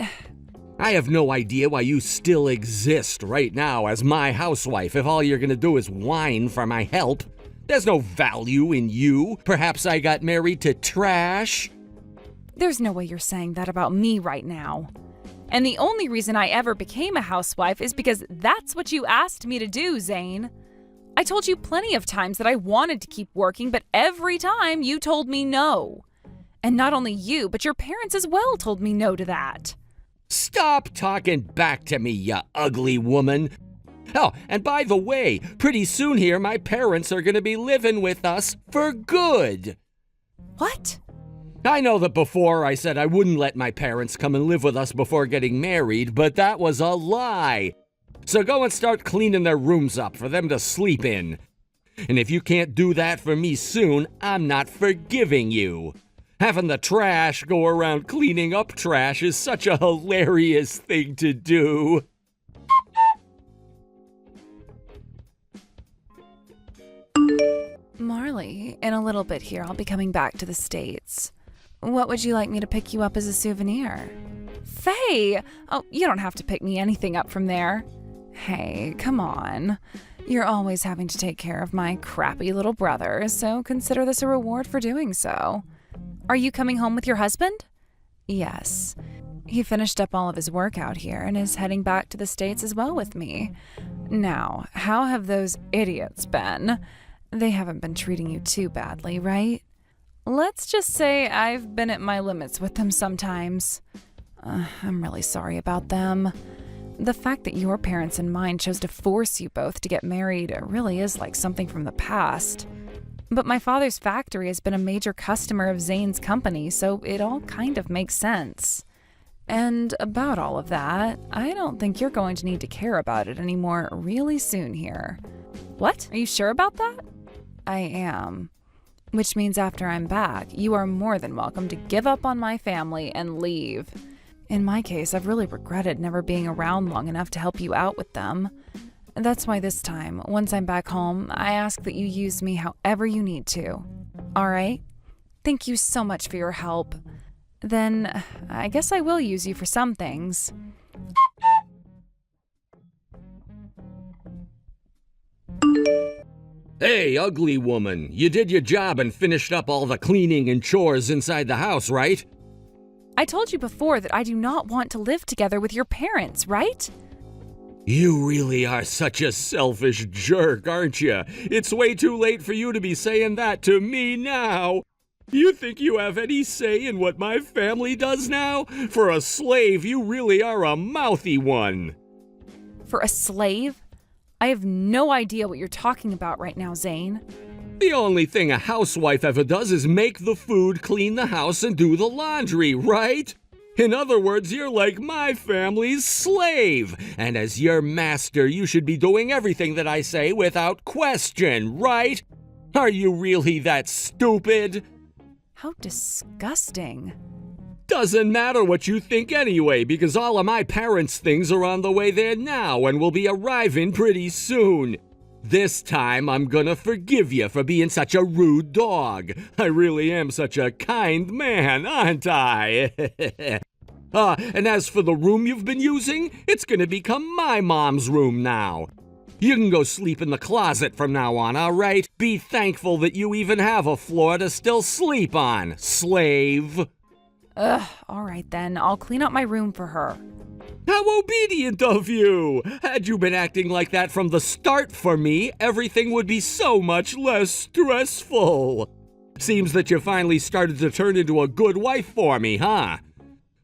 I have no idea why you still exist right now as my housewife if all you're gonna do is whine for my help. There's no value in you. Perhaps I got married to trash? there's no way you're saying that about me right now. And the only reason I ever became a housewife is because that's what you asked me to do, Zane. I told you plenty of times that I wanted to keep working, but every time you told me no. And not only you, but your parents as well told me no to that. Stop talking back to me, you ugly woman. Oh, and by the way, pretty soon here my parents are going to be living with us for good. What? I know that before I said I wouldn't let my parents come and live with us before getting married, but that was a lie. So go and start cleaning their rooms up for them to sleep in. And if you can't do that for me soon, I'm not forgiving you. Having the trash go around cleaning up trash is such a hilarious thing to do. Marley, in a little bit here, I'll be coming back to the States. What would you like me to pick you up as a souvenir? Faye! Oh, you don't have to pick me anything up from there. Hey, come on. You're always having to take care of my crappy little brother, so consider this a reward for doing so. Are you coming home with your husband? Yes. He finished up all of his work out here and is heading back to the States as well with me. Now, how have those idiots been? They haven't been treating you too badly, right? Let's just say I've been at my limits with them sometimes. I'm really sorry about them. The fact that your parents and mine chose to force you both to get married really is like something from the past. But my father's factory has been a major customer of Zane's company, so it all kind of makes sense. And about all of that, I don't think you're going to need to care about it anymore really soon here. What? Are you sure about that? I am. Which means after I'm back, you are more than welcome to give up on my family and leave. In my case, I've really regretted never being around long enough to help you out with them. That's why this time, once I'm back home, I ask that you use me however you need to. All right? Thank you so much for your help. Then, I guess I will use you for some things. Hey, ugly woman, you did your job and finished up all the cleaning and chores inside the house, right? I told you before that I do not want to live together with your parents, right? You really are such a selfish jerk, aren't you? It's way too late for you to be saying that to me now. You think you have any say in what my family does now? For a slave, you really are a mouthy one. For a slave? I have no idea what you're talking about right now, Zane. The only thing a housewife ever does is make the food, clean the house, and do the laundry, right? In other words, you're like my family's slave. And as your master, you should be doing everything that I say without question, right? Are you really that stupid? How disgusting. Doesn't matter what you think anyway, because all of my parents' things are on the way there now and will be arriving pretty soon. This time, I'm gonna forgive you for being such a rude dog. I really am such a kind man, aren't I? And as for the room you've been using, it's gonna become my mom's room now. You can go sleep in the closet from now on, all right? Be thankful that you even have a floor to still sleep on, slave. Ugh, all right then. I'll clean up my room for her. How obedient of you! Had you been acting like that from the start for me, everything would be so much less stressful. Seems that you finally started to turn into a good wife for me, huh?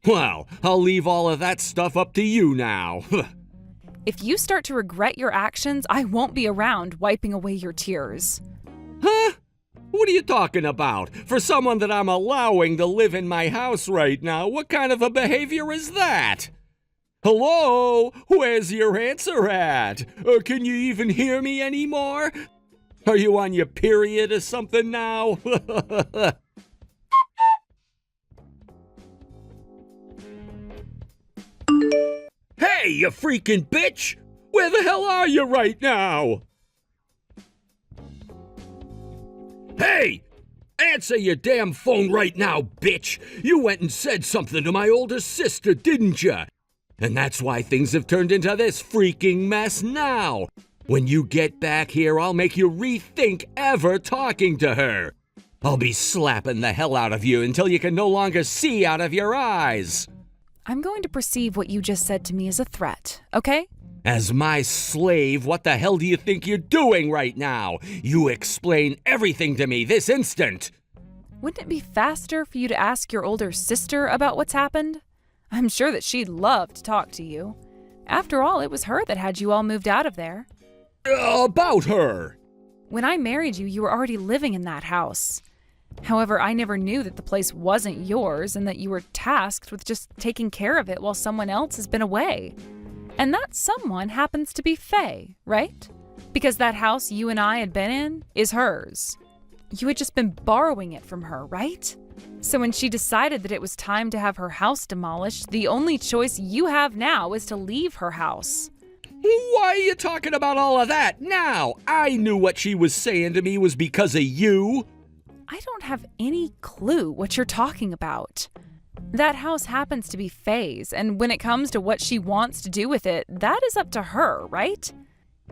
Well, I'll leave all of that stuff up to you now. If you start to regret your actions, I won't be around wiping away your tears. Huh? What are you talking about? For someone that I'm allowing to live in my house right now, what kind of a behavior is that? Hello? Where's your answer at? Can you even hear me anymore? Are you on your period or something now? Hey, you freaking bitch! Where the hell are you right now? Hey! Answer your damn phone right now, bitch! You went and said something to my older sister, didn't you? And that's why things have turned into this freaking mess now. When you get back here, I'll make you rethink ever talking to her. I'll be slapping the hell out of you until you can no longer see out of your eyes. I'm going to perceive what you just said to me as a threat, okay? As my slave, what the hell do you think you're doing right now? You explain everything to me this instant. Wouldn't it be faster for you to ask your older sister about what's happened? I'm sure that she'd love to talk to you. After all, it was her that had you all moved out of there. About her. When I married you, you were already living in that house. However, I never knew that the place wasn't yours and that you were tasked with just taking care of it while someone else has been away. And that someone happens to be Faye, right? Because that house you and I had been in is hers. You had just been borrowing it from her, right? So when she decided that it was time to have her house demolished, the only choice you have now is to leave her house. Why are you talking about all of that now? I knew what she was saying to me was because of you. I don't have any clue what you're talking about. That house happens to be Faye's, and when it comes to what she wants to do with it, that is up to her, right?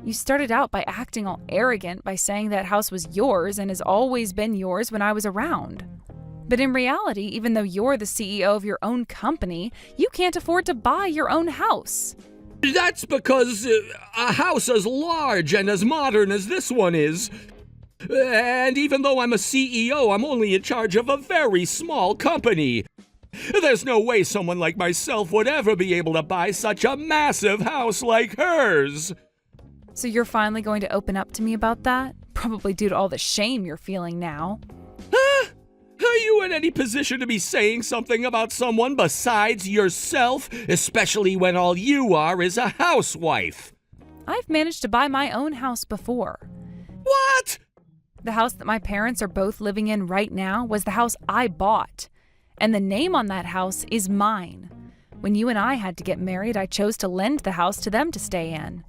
You started out by acting all arrogant by saying that house was yours and has always been yours when I was around. But in reality, even though you're the CEO of your own company, you can't afford to buy your own house. That's because a house as large and as modern as this one is. And even though I'm a CEO, I'm only in charge of a very small company. There's no way someone like myself would ever be able to buy such a massive house like hers. So you're finally going to open up to me about that? Probably due to all the shame you're feeling now. Huh? Are you in any position to be saying something about someone besides yourself, especially when all you are is a housewife? I've managed to buy my own house before. What? The house that my parents are both living in right now was the house I bought. And the name on that house is mine. When you and I had to get married, I chose to lend the house to them to stay in.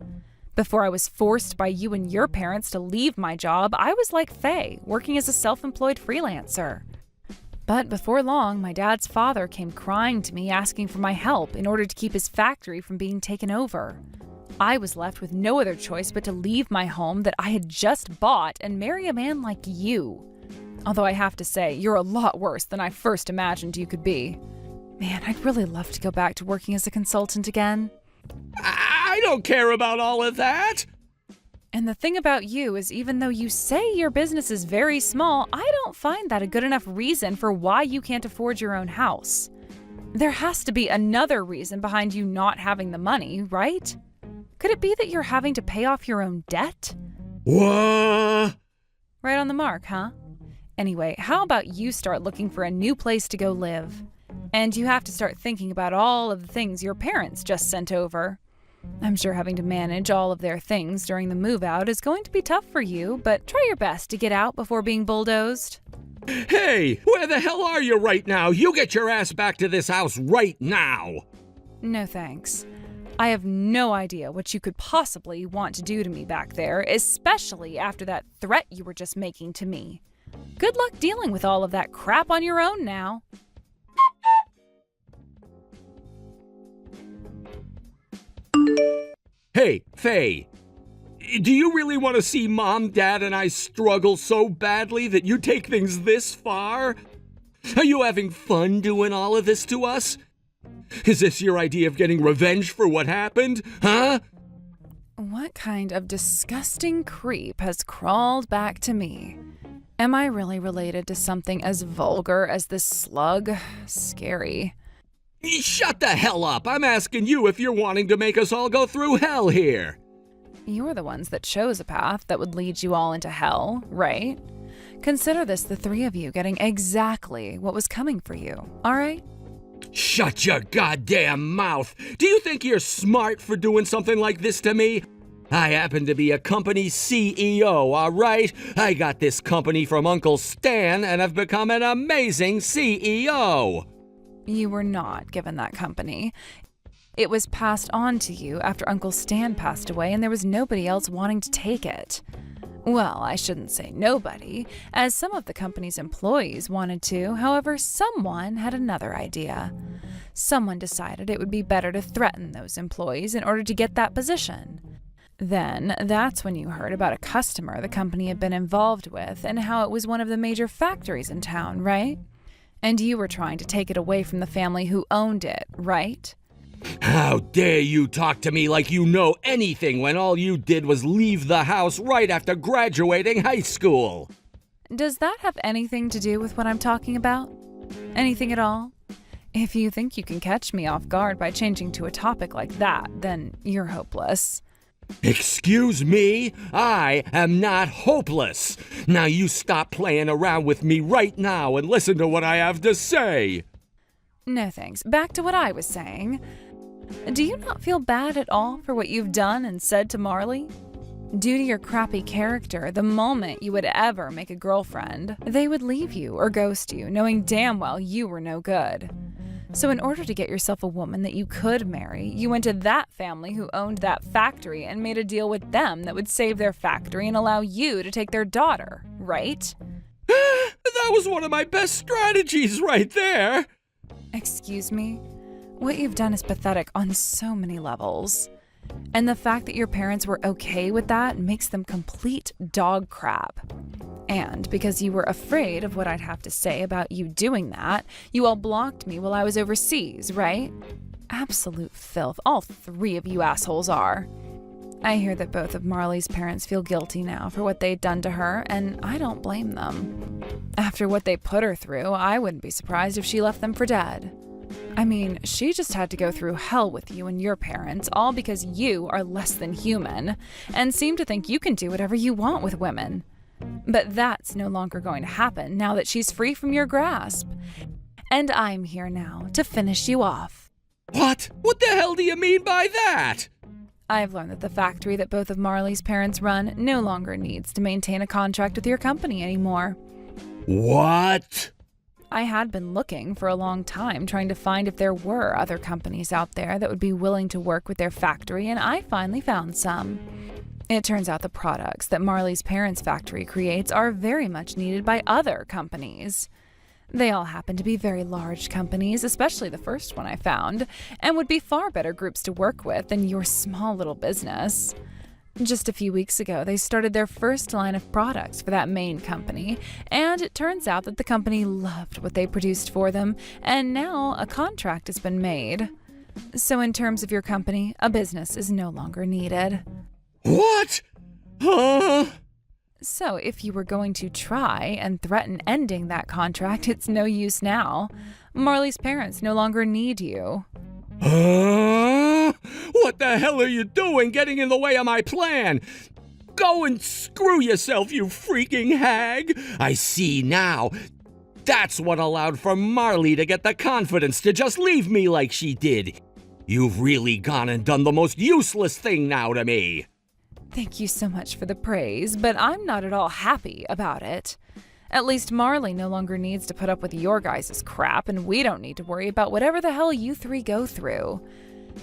Before I was forced by you and your parents to leave my job, I was like Faye, working as a self-employed freelancer. But before long, my dad's father came crying to me asking for my help in order to keep his factory from being taken over. I was left with no other choice but to leave my home that I had just bought and marry a man like you. Although I have to say, you're a lot worse than I first imagined you could be. Man, I'd really love to go back to working as a consultant again. I don't care about all of that. And the thing about you is even though you say your business is very small, I don't find that a good enough reason for why you can't afford your own house. There has to be another reason behind you not having the money, right? Could it be that you're having to pay off your own debt? What? Right on the mark, huh? Anyway, how about you start looking for a new place to go live? And you have to start thinking about all of the things your parents just sent over. I'm sure having to manage all of their things during the move out is going to be tough for you, but try your best to get out before being bulldozed. Hey, where the hell are you right now? You get your ass back to this house right now. No thanks. I have no idea what you could possibly want to do to me back there, especially after that threat you were just making to me. Good luck dealing with all of that crap on your own now. Hey, Faye, do you really want to see Mom, Dad, and I struggle so badly that you take things this far? Are you having fun doing all of this to us? Is this your idea of getting revenge for what happened, huh? What kind of disgusting creep has crawled back to me? Am I really related to something as vulgar as this slug? Scary. Shut the hell up! I'm asking you if you're wanting to make us all go through hell here. You're the ones that chose a path that would lead you all into hell, right? Consider this the three of you getting exactly what was coming for you, all right? Shut your goddamn mouth! Do you think you're smart for doing something like this to me? I happen to be a company CEO, all right? I got this company from Uncle Stan and have become an amazing CEO. You were not given that company. It was passed on to you after Uncle Stan passed away and there was nobody else wanting to take it. Well, I shouldn't say nobody, as some of the company's employees wanted to. However, someone had another idea. Someone decided it would be better to threaten those employees in order to get that position. Then, that's when you heard about a customer the company had been involved with and how it was one of the major factories in town, right? And you were trying to take it away from the family who owned it, right? How dare you talk to me like you know anything when all you did was leave the house right after graduating high school? Does that have anything to do with what I'm talking about? Anything at all? If you think you can catch me off guard by changing to a topic like that, then you're hopeless. Excuse me? I am not hopeless. Now you stop playing around with me right now and listen to what I have to say. No thanks. Back to what I was saying. Do you not feel bad at all for what you've done and said to Marley? Due to your crappy character, the moment you would ever make a girlfriend, they would leave you or ghost you, knowing damn well you were no good. So in order to get yourself a woman that you could marry, you went to that family who owned that factory and made a deal with them that would save their factory and allow you to take their daughter, right? That was one of my best strategies right there. Excuse me? What you've done is pathetic on so many levels. And the fact that your parents were okay with that makes them complete dog crap. And because you were afraid of what I'd have to say about you doing that, you all blocked me while I was overseas, right? Absolute filth, all three of you assholes are. I hear that both of Marley's parents feel guilty now for what they'd done to her, and I don't blame them. After what they put her through, I wouldn't be surprised if she left them for dead. I mean, she just had to go through hell with you and your parents, all because you are less than human, and seem to think you can do whatever you want with women. But that's no longer going to happen now that she's free from your grasp. And I'm here now to finish you off. What? What the hell do you mean by that? I've learned that the factory that both of Marley's parents run no longer needs to maintain a contract with your company anymore. What? I had been looking for a long time trying to find if there were other companies out there that would be willing to work with their factory, and I finally found some. It turns out the products that Marley's parents' factory creates are very much needed by other companies. They all happen to be very large companies, especially the first one I found, and would be far better groups to work with than your small little business. Just a few weeks ago, they started their first line of products for that main company, and it turns out that the company loved what they produced for them, and now a contract has been made. So in terms of your company, a business is no longer needed. What? Huh? So if you were going to try and threaten ending that contract, it's no use now. Marley's parents no longer need you. Huh? What the hell are you doing getting in the way of my plan? Go and screw yourself, you freaking hag! I see now. That's what allowed for Marley to get the confidence to just leave me like she did. You've really gone and done the most useless thing now to me. Thank you so much for the praise, but I'm not at all happy about it. At least Marley no longer needs to put up with your guys' crap, and we don't need to worry about whatever the hell you three go through.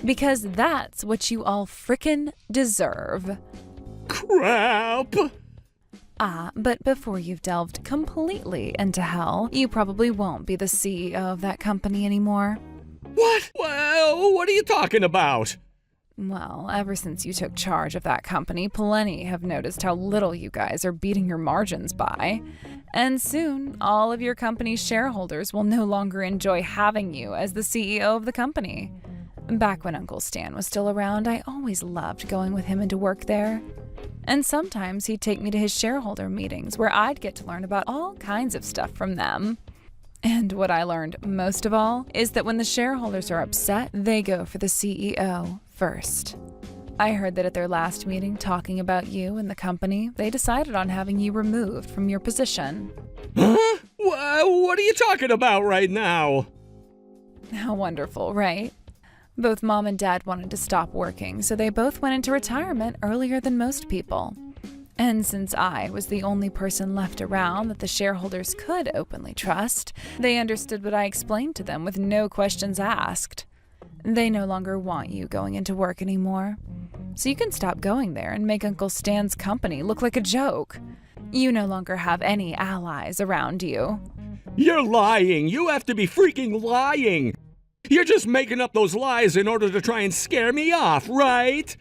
Because that's what you all frickin' deserve. Crap! But before you've delved completely into hell, you probably won't be the CEO of that company anymore. What? Well, what are you talking about? Well, ever since you took charge of that company, plenty have noticed how little you guys are beating your margins by. And soon, all of your company's shareholders will no longer enjoy having you as the CEO of the company. Back when Uncle Stan was still around, I always loved going with him into work there. And sometimes he'd take me to his shareholder meetings where I'd get to learn about all kinds of stuff from them. And what I learned most of all is that when the shareholders are upset, they go for the CEO first. I heard that at their last meeting talking about you and the company, they decided on having you removed from your position. Huh? What are you talking about right now? How wonderful, right? Both Mom and Dad wanted to stop working, so they both went into retirement earlier than most people. And since I was the only person left around that the shareholders could openly trust, they understood what I explained to them with no questions asked. They no longer want you going into work anymore. So you can stop going there and make Uncle Stan's company look like a joke. You no longer have any allies around you. You're lying. You have to be freaking lying. You're just making up those lies in order to try and scare me off, right?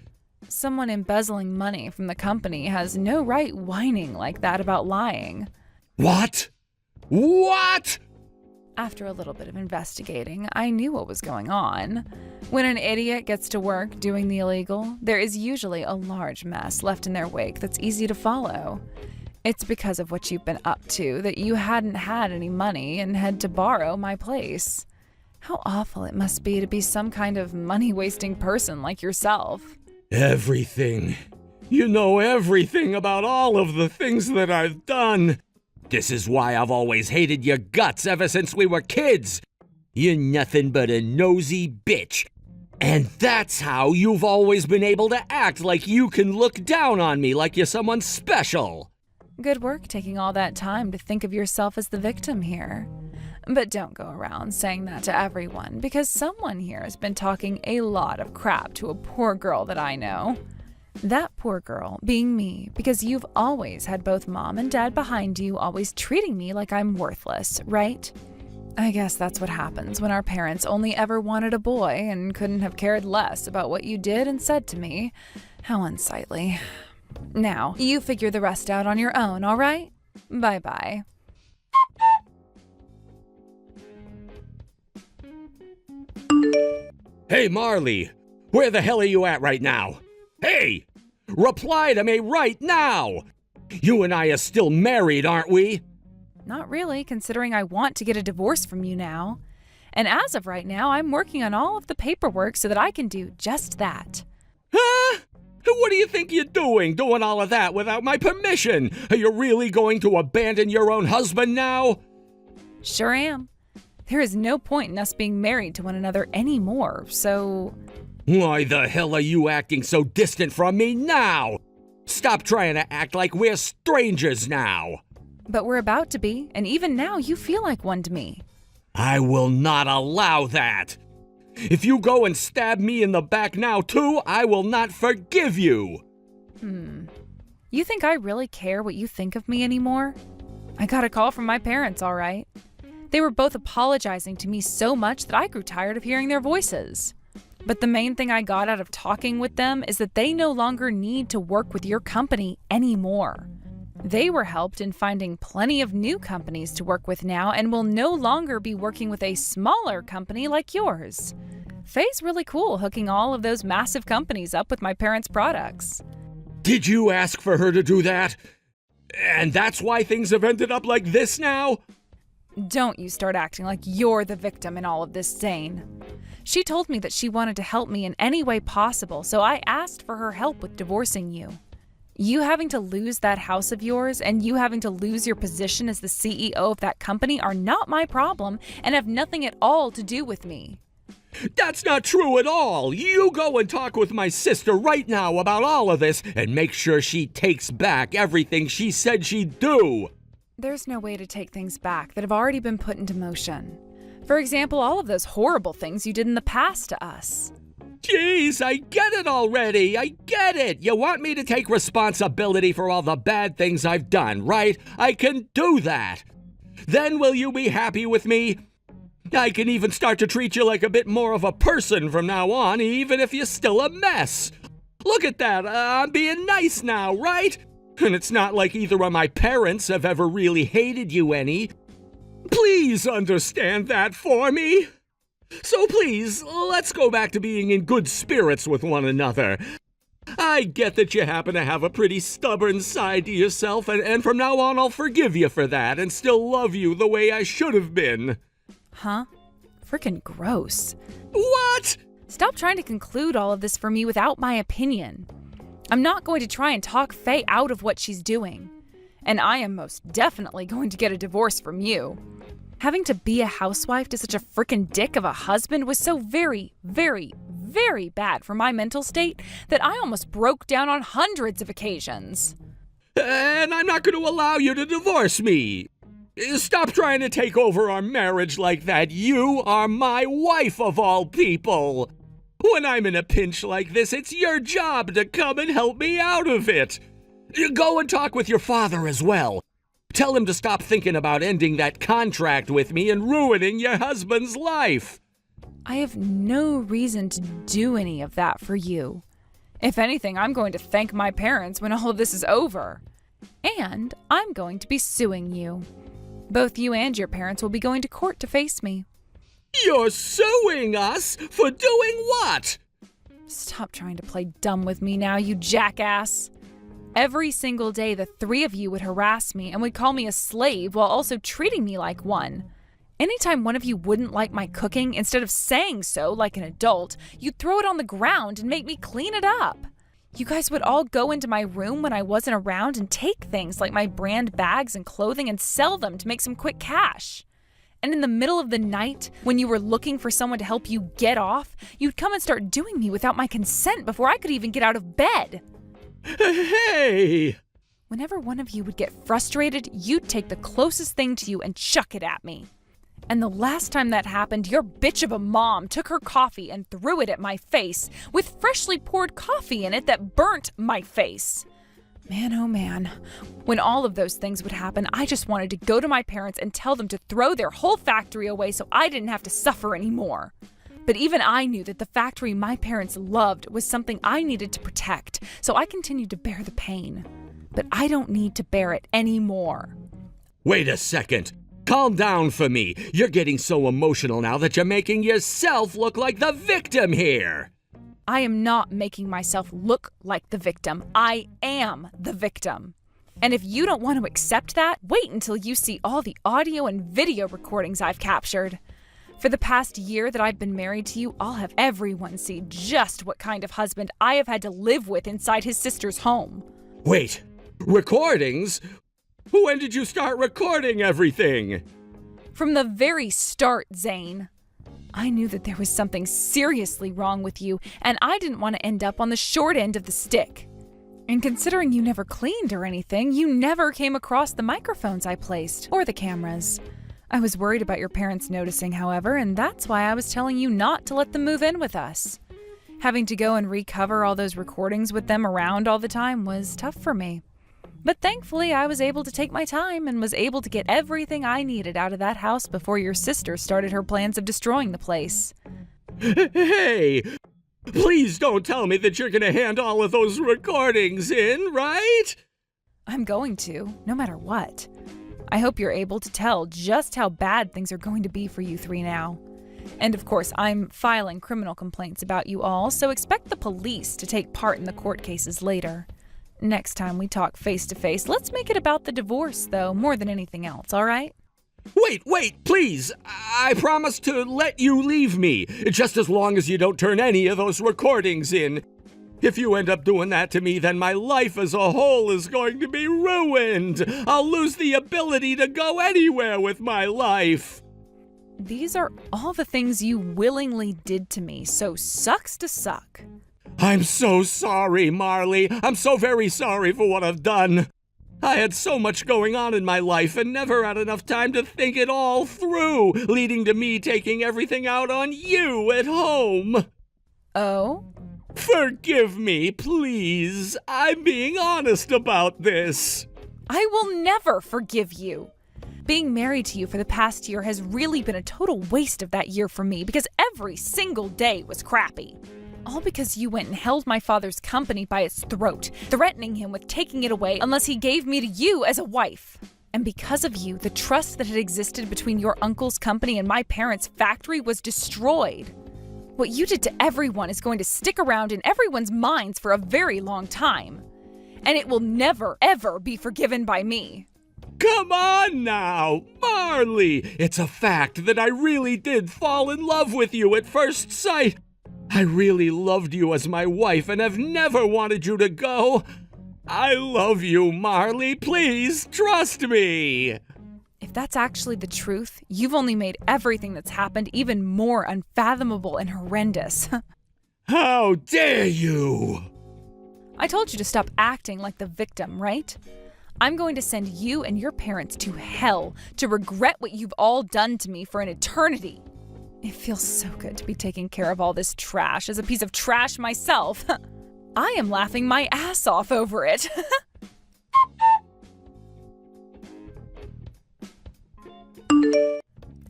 Someone embezzling money from the company has no right whining like that about lying. What? What? After a little bit of investigating, I knew what was going on. When an idiot gets to work doing the illegal, there is usually a large mess left in their wake that's easy to follow. It's because of what you've been up to that you hadn't had any money and had to borrow my place. How awful it must be to be some kind of money-wasting person like yourself. Everything. You know everything about all of the things that I've done. This is why I've always hated your guts ever since we were kids. You're nothing but a nosy bitch. And that's how you've always been able to act like you can look down on me like you're someone special. Good work taking all that time to think of yourself as the victim here. But don't go around saying that to everyone, because someone here has been talking a lot of crap to a poor girl that I know. That poor girl being me, because you've always had both Mom and Dad behind you, always treating me like I'm worthless, right? I guess that's what happens when our parents only ever wanted a boy and couldn't have cared less about what you did and said to me. How unsightly. Now, you figure the rest out on your own, all right? Bye-bye. Hey, Marley, where the hell are you at right now? Hey, reply to me right now! You and I are still married, aren't we? Not really, considering I want to get a divorce from you now. And as of right now, I'm working on all of the paperwork so that I can do just that. Huh? What do you think you're doing all of that without my permission? Are you really going to abandon your own husband now? Sure am. There is no point in us being married to one another anymore, so... Why the hell are you acting so distant from me now? Stop trying to act like we're strangers now. But we're about to be, and even now you feel like one to me. I will not allow that. If you go and stab me in the back now too, I will not forgive you. You think I really care what you think of me anymore? I got a call from my parents, all right. They were both apologizing to me so much that I grew tired of hearing their voices. But the main thing I got out of talking with them is that they no longer need to work with your company anymore. They were helped in finding plenty of new companies to work with now and will no longer be working with a smaller company like yours. Faye's really cool hooking all of those massive companies up with my parents' products. Did you ask for her to do that? And that's why things have ended up like this now? Don't you start acting like you're the victim in all of this, Zane. She told me that she wanted to help me in any way possible, so I asked for her help with divorcing you. You having to lose that house of yours and you having to lose your position as the CEO of that company are not my problem and have nothing at all to do with me. That's not true at all. You go and talk with my sister right now about all of this and make sure she takes back everything she said she'd do. There's no way to take things back that have already been put into motion. For example, all of those horrible things you did in the past to us. Jeez, I get it already. I get it. You want me to take responsibility for all the bad things I've done, right? I can do that. Then will you be happy with me? I can even start to treat you like a bit more of a person from now on, even if you're still a mess. Look at that. I'm being nice now, right? And it's not like either of my parents have ever really hated you any. Please understand that for me. So please, let's go back to being in good spirits with one another. I get that you happen to have a pretty stubborn side to yourself, and from now on I'll forgive you for that and still love you the way I should have been. Huh? Frickin' gross. What? Stop trying to conclude all of this for me without my opinion. I'm not going to try and talk Faye out of what she's doing. And I am most definitely going to get a divorce from you. Having to be a housewife to such a frickin' dick of a husband was so very, very, very bad for my mental state that I almost broke down on hundreds of occasions. And I'm not going to allow you to divorce me. Stop trying to take over our marriage like that. You are my wife of all people. When I'm in a pinch like this, it's your job to come and help me out of it. Go and talk with your father as well. Tell him to stop thinking about ending that contract with me and ruining your husband's life. I have no reason to do any of that for you. If anything, I'm going to thank my parents when all of this is over. And I'm going to be suing you. Both you and your parents will be going to court to face me. You're suing us for doing what? Stop trying to play dumb with me now, you jackass. Every single day, the three of you would harass me and would call me a slave while also treating me like one. Anytime one of you wouldn't like my cooking, instead of saying so like an adult, you'd throw it on the ground and make me clean it up. You guys would all go into my room when I wasn't around and take things like my brand bags and clothing and sell them to make some quick cash. And in the middle of the night, when you were looking for someone to help you get off, you'd come and start doing me without my consent before I could even get out of bed. Hey! Whenever one of you would get frustrated, you'd take the closest thing to you and chuck it at me. And the last time that happened, your bitch of a mom took her coffee and threw it at my face with freshly poured coffee in it that burnt my face. Man, oh man. When all of those things would happen, I just wanted to go to my parents and tell them to throw their whole factory away so I didn't have to suffer anymore. But even I knew that the factory my parents loved was something I needed to protect, so I continued to bear the pain. But I don't need to bear it anymore. Wait a second. Calm down for me. You're getting so emotional now that you're making yourself look like the victim here. I am not making myself look like the victim. I am the victim. And if you don't want to accept that, wait until you see all the audio and video recordings I've captured. For the past year that I've been married to you, I'll have everyone see just what kind of husband I have had to live with inside his sister's home. Wait, recordings? When did you start recording everything? From the very start, Zane. I knew that there was something seriously wrong with you, and I didn't want to end up on the short end of the stick. And considering you never cleaned or anything, you never came across the microphones I placed, or the cameras. I was worried about your parents noticing, however, and that's why I was telling you not to let them move in with us. Having to go and recover all those recordings with them around all the time was tough for me. But thankfully, I was able to take my time and was able to get everything I needed out of that house before your sister started her plans of destroying the place. Hey! Please don't tell me that you're gonna hand all of those recordings in, right? I'm going to, no matter what. I hope you're able to tell just how bad things are going to be for you three now. And of course, I'm filing criminal complaints about you all, so expect the police to take part in the court cases later. Next time we talk face to face, let's make it about the divorce, though, more than anything else, all right? Wait, please. I promise to let you leave me, just as long as you don't turn any of those recordings in. If you end up doing that to me, then my life as a whole is going to be ruined. I'll lose the ability to go anywhere with my life. These are all the things you willingly did to me, so sucks to suck. I'm so sorry, Marley. I'm so very sorry for what I've done. I had so much going on in my life and never had enough time to think it all through, leading to me taking everything out on you at home. Oh? Forgive me, please. I'm being honest about this. I will never forgive you. Being married to you for the past year has really been a total waste of that year for me because every single day was crappy. All because you went and held my father's company by its throat, threatening him with taking it away unless he gave me to you as a wife. And because of you, the trust that had existed between your uncle's company and my parents' factory was destroyed. What you did to everyone is going to stick around in everyone's minds for a very long time. And it will never, ever be forgiven by me. Come on now, Marley! It's a fact that I really did fall in love with you at first sight. I really loved you as my wife and have never wanted you to go. I love you, Marley. Please trust me. If that's actually the truth, you've only made everything that's happened even more unfathomable and horrendous. How dare you! I told you to stop acting like the victim, right? I'm going to send you and your parents to hell to regret what you've all done to me for an eternity. It feels so good to be taking care of all this trash as a piece of trash myself. I am laughing my ass off over it.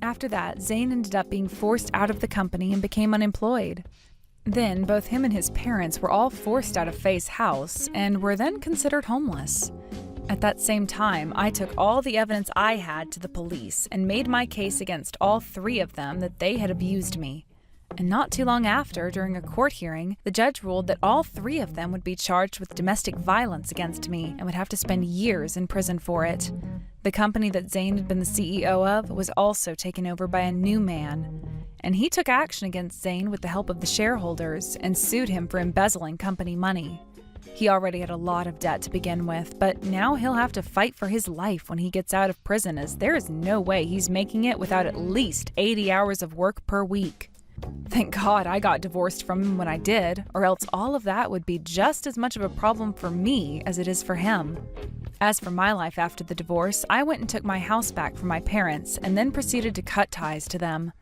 After that, Zane ended up being forced out of the company and became unemployed. Then, both him and his parents were all forced out of Faye's house and were then considered homeless. At that same time, I took all the evidence I had to the police and made my case against all three of them that they had abused me. And not too long after, during a court hearing, the judge ruled that all three of them would be charged with domestic violence against me and would have to spend years in prison for it. The company that Zane had been the CEO of was also taken over by a new man. And he took action against Zane with the help of the shareholders and sued him for embezzling company money. He already had a lot of debt to begin with, but now he'll have to fight for his life when he gets out of prison, as there is no way he's making it without at least 80 hours of work per week. Thank God I got divorced from him when I did, or else all of that would be just as much of a problem for me as it is for him. As for my life after the divorce, I went and took my house back from my parents and then proceeded to cut ties to them.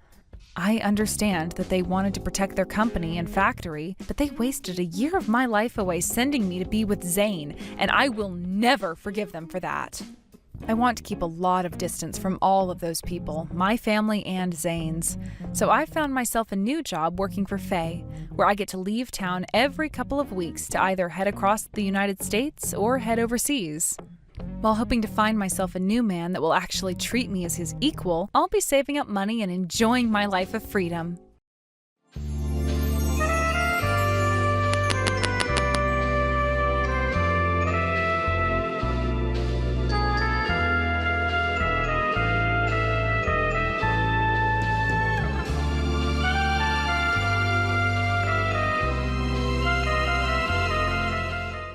I understand that they wanted to protect their company and factory, but they wasted a year of my life away sending me to be with Zane, and I will never forgive them for that. I want to keep a lot of distance from all of those people, my family and Zane's. So I found myself a new job working for Faye, where I get to leave town every couple of weeks to either head across the United States or head overseas. While hoping to find myself a new man that will actually treat me as his equal, I'll be saving up money and enjoying my life of freedom.